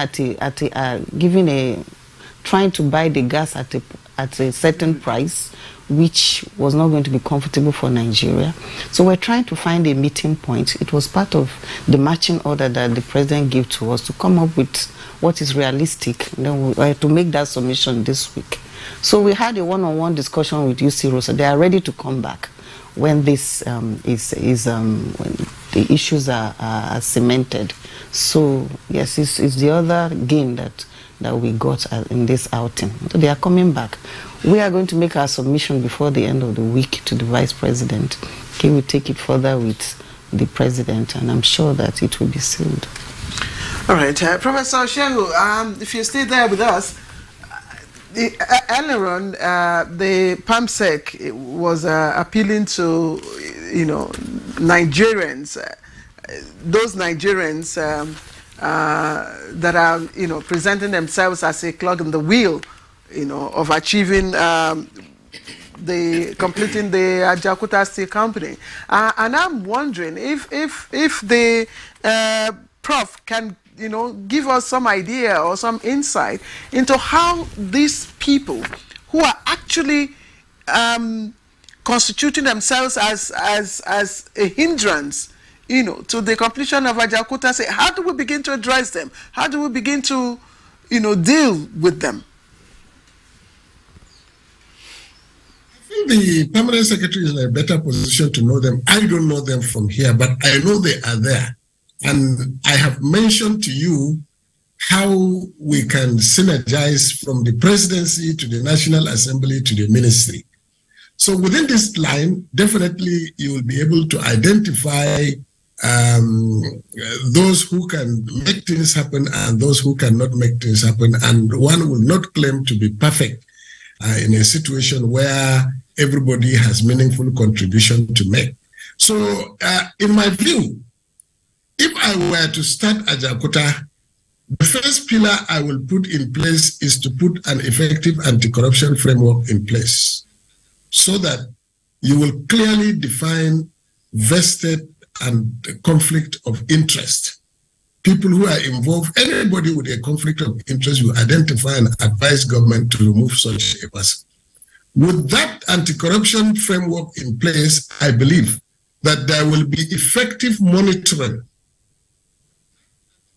trying to buy the gas at a certain price, which was not going to be comfortable for Nigeria. So we're trying to find a meeting point. It was part of the marching order that the president gave to us to come up with what is realistic. Then we had to make that submission this week. So we had a one-on-one discussion with UC Rosa. They are ready to come back when this when the issues are cemented. So yes, it's the other gain that we got in this outing. So they are coming back. We are going to make our submission before the end of the week to the Vice President. He will take it further with the President, and I'm sure that it will be sealed. All right, Professor Shehu, if you stay there with us, earlier on, the PAMSEC was appealing to, Nigerians, those Nigerians that are, presenting themselves as a clog in the wheel, of achieving completing the Ajaokuta Steel Company. And I'm wondering if the Prof can, give us some idea or some insight into how these people who are actually constituting themselves as a hindrance, to the completion of Ajaokuta, how do we begin to address them? How do we begin to, deal with them? The Permanent Secretary is in a better position to know them. I don't know them from here, but I know they are there. And I have mentioned to you how we can synergize from the presidency to the National Assembly to the ministry. So within this line, definitely you will be able to identify those who can make things happen and those who cannot make things happen. And one will not claim to be perfect in a situation where everybody has meaningful contribution to make. So in my view, if I were to start Ajaokuta, the first pillar I will put in place is to put an effective anti-corruption framework in place so that you will clearly define vested and conflict of interest. people who are involved, anybody with a conflict of interest, you identify and advise government to remove such a person. With that anti-corruption framework in place, I believe that there will be effective monitoring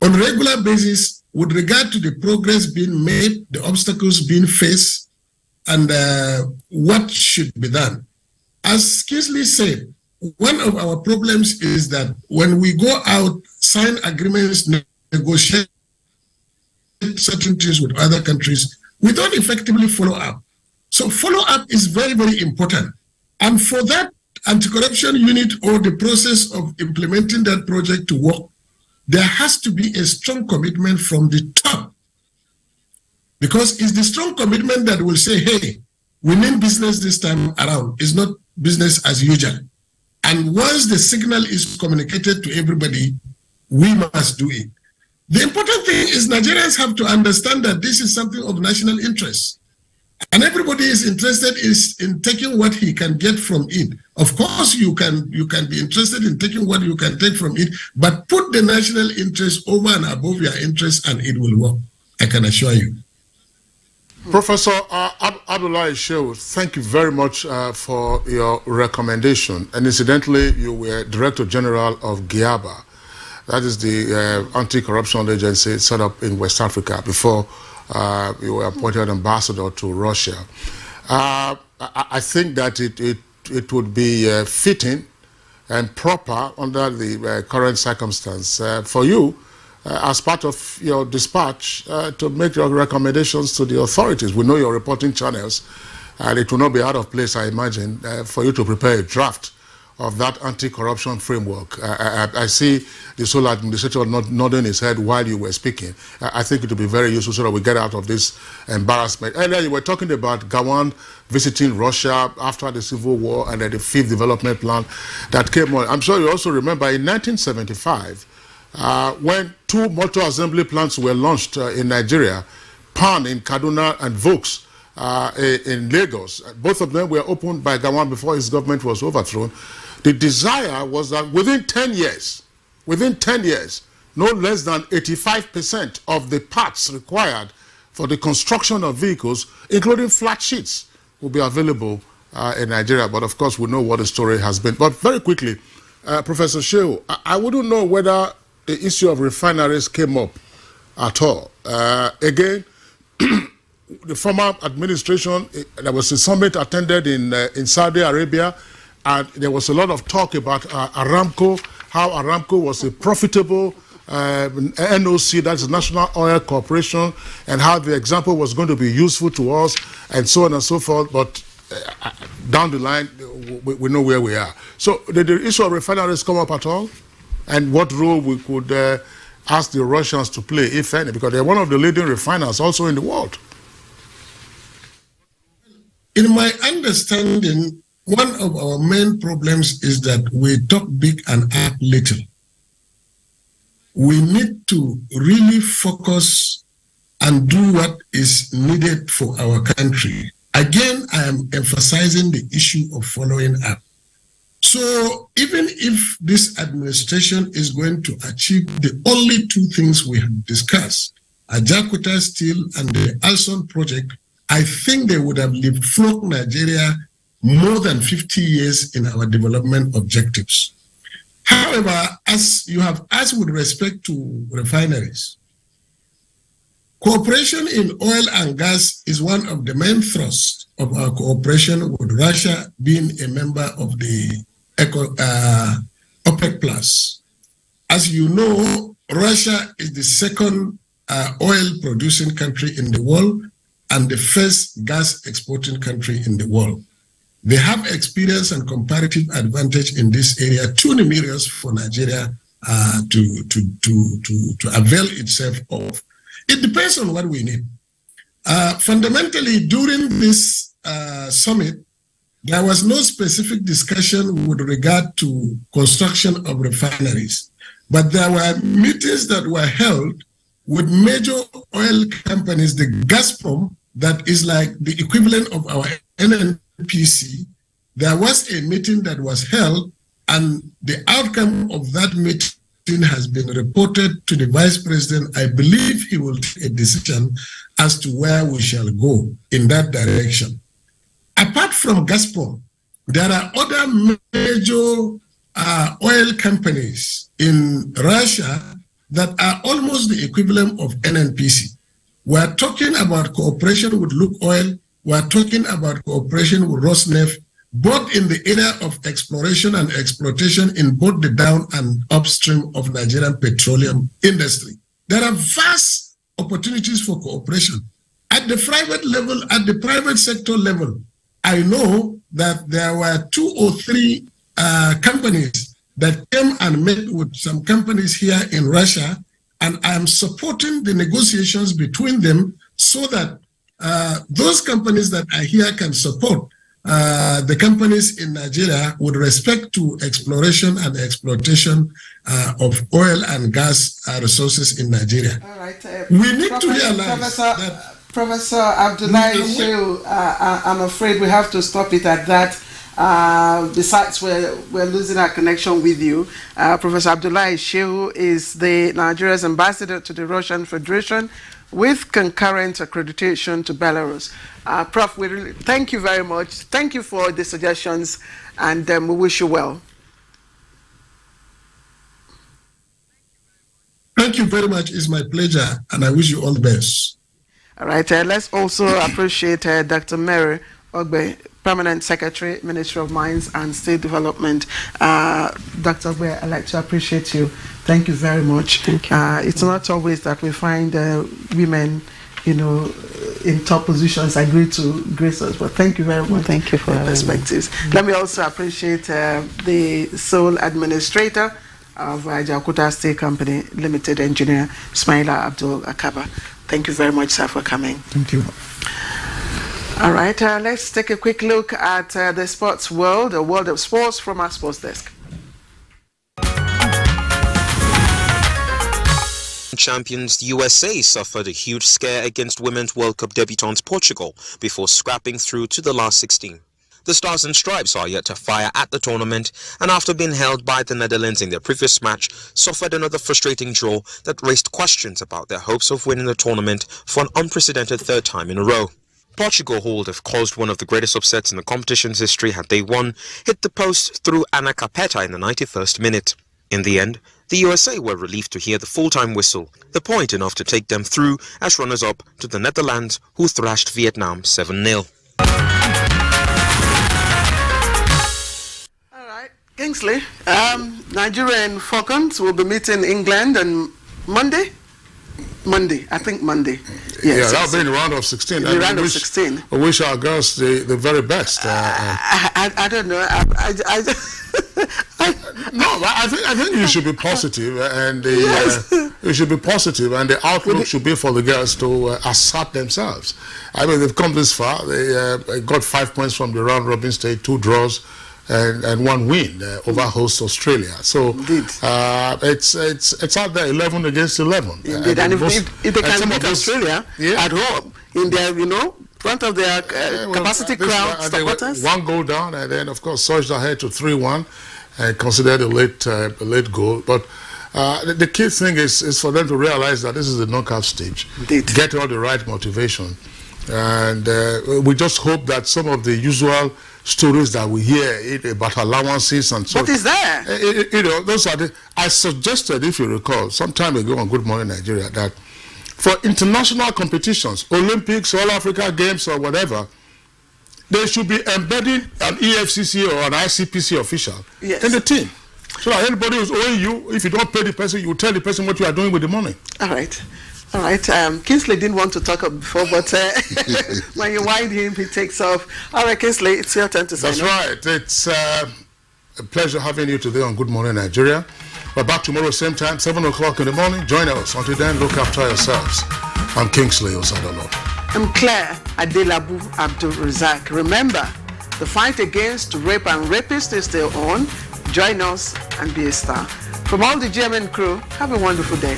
on a regular basis with regard to the progress being made, the obstacles being faced, and what should be done. As Kingsley said, one of our problems is that when we go out, sign agreements, negotiate certain things with other countries, we don't effectively follow up. So follow-up is very, very important. And for that anti-corruption unit or the process of implementing that project to work, there has to be a strong commitment from the top. Because it's the strong commitment that will say, hey, we mean business this time around. It's not business as usual. And once the signal is communicated to everybody, we must do it. The important thing is Nigerians have to understand that this is something of national interest. And everybody is interested in taking what he can get from it. Of course, you can be interested in taking what you can take from it, but put the national interest over and above your interest and it will work, I can assure you. Professor Abdullahi Shehu, thank you very much for your recommendation. And incidentally, you were Director General of GIABA. That is the anti-corruption agency set up in West Africa before you were appointed ambassador to Russia. I think that it would be fitting and proper under the current circumstance for you, as part of your dispatch, to make your recommendations to the authorities. We know your reporting channels, and it will not be out of place, I imagine, for you to prepare a draft of that anti-corruption framework. I see the sole administrator nodding his head while you were speaking. I think it will be very useful so that we get out of this embarrassment. Earlier you were talking about Gowon visiting Russia after the Civil War and the fifth development plan that came on. I'm sure you also remember in 1975, when two motor assembly plants were launched in Nigeria, PAN in Kaduna and Vokes in Lagos. Both of them were opened by Gowon before his government was overthrown. The desire was that within 10 years, no less than 85% of the parts required for the construction of vehicles, including flat sheets, will be available in Nigeria. But of course, we know what the story has been. But very quickly, Professor Shehu, I wouldn't know whether the issue of refineries came up at all. Again, the former administration, there was a summit attended in Saudi Arabia, and there was a lot of talk about Aramco, how Aramco was a profitable NOC, that's the National Oil Corporation, and how the example was going to be useful to us, and so on and so forth. But down the line, we know where we are. So did the issue of refineries come up at all? And what role we could ask the Russians to play, if any, because they're one of the leading refiners also in the world. In my understanding, one of our main problems is that we talk big and act little. We need to really focus and do what is needed for our country. Again, I am emphasizing the issue of following up. So even if this administration is going to achieve the only two things we have discussed, Ajakuta Steel and the Alson project, I think they would have leapfrogged Nigeria more than 50 years in our development objectives. However, as you have asked with respect to refineries, cooperation in oil and gas is one of the main thrusts of our cooperation with Russia being a member of the OPEC Plus. As you know, Russia is the second oil-producing country in the world and the first gas-exporting country in the world. They have experience and comparative advantage in this area, too numerous for Nigeria to avail itself of. It depends on what we need. Fundamentally, during this summit, there was no specific discussion with regard to construction of refineries, but there were meetings that were held with major oil companies, the Gazprom, that is like the equivalent of our NNPC. There was a meeting that was held, and the outcome of that meeting has been reported to the Vice President. I believe he will take a decision as to where we shall go in that direction. Apart from Gazprom, there are other major oil companies in Russia that are almost the equivalent of NNPC. We're talking about cooperation with Lukoil. We're talking about cooperation with Rosneft, both in the area of exploration and exploitation in both the down and upstream of Nigerian petroleum industry. There are vast opportunities for cooperation. At the private level, at the private sector level, I know that there were 2 or 3 companies that came and met with some companies here in Russia, and I am supporting the negotiations between them so that those companies that are here can support the companies in Nigeria with respect to exploration and exploitation of oil and gas resources in Nigeria. All right. We need to realize that Professor Abdullahi Shehu, I'm afraid we have to stop it at that. Besides, we're losing our connection with you. Professor Abdullahi Shehu is the Nigeria's ambassador to the Russian Federation with concurrent accreditation to Belarus. Prof, we really thank you very much. Thank you for the suggestions, and we wish you well. Thank you very much. It's my pleasure, and I wish you all the best. All right. Let's also appreciate Dr. Mary Ogbe, Permanent Secretary, Ministry of Mines and State Development. Dr. Ogbe, I'd like to appreciate you. Thank you very much. Thank you. It's not always that we find women, you know, in top positions agree to grace us, but thank you very much. Thank you for the perspectives. Let me also appreciate the sole administrator of Jakarta State Company Limited, Engineer Ismaila Abdul Akaba. Thank you very much, sir, for coming. Thank you. All right, let's take a quick look at the sports world, the world of sports from our sports desk. Champions USA suffered a huge scare against Women's World Cup debutants Portugal before scrapping through to the last 16. The Stars and Stripes are yet to fire at the tournament, and after being held by the Netherlands in their previous match, suffered another frustrating draw that raised questions about their hopes of winning the tournament for an unprecedented 3rd time in a row. Portugal, who would have caused one of the greatest upsets in the competition's history had they won, hit the post through Ana Capeta in the 91st minute. In the end, the USA were relieved to hear the full-time whistle, the point enough to take them through as runners-up to the Netherlands, who thrashed Vietnam 7-0. All right, Kingsley, Nigerian Falcons will be meeting England on Monday. I think Monday. Yes, yeah, that'll be in the round of 16. The round of 16. I wish our girls the very best. I don't know. I think you should be positive, and you should be positive, and the outlook should be for the girls to assert themselves. I mean, they've come this far. They got 5 points from the round robin stage, 2 draws, and 1 win over host Australia. So it's out there, 11 against 11. Indeed, and if they can beat Australia at home in their, front of their capacity crowd supporters. 1 goal down, and then of course surged ahead to 3-1, and considered a late goal. But the key thing is for them to realize that this is the knockout stage. Indeed. Get all the right motivation, and we just hope that some of the usual stories that we hear about allowances and so. What is there? Those are the. I suggested, if you recall, some time ago on Good Morning Nigeria, that for international competitions, Olympics, All Africa Games, or whatever, they should be embedding an EFCC or an ICPC official in the team. So that anybody who's owing you, if you don't pay the person, you tell the person what you are doing with the money. All right. All right. Kingsley didn't want to talk before, but when you wind him, he takes off. All right, Kingsley, it's your turn to say. That's right. It's a pleasure having you today on Good Morning Nigeria. We're back tomorrow, same time, 7 o'clock in the morning. Join us. Until then, look after yourselves. I'm Kingsley Osadolo. I'm Claire Adelabu Abdul Razak. Remember, the fight against rape and rapists is still on. Join us and be a star. From all the GMN crew, have a wonderful day.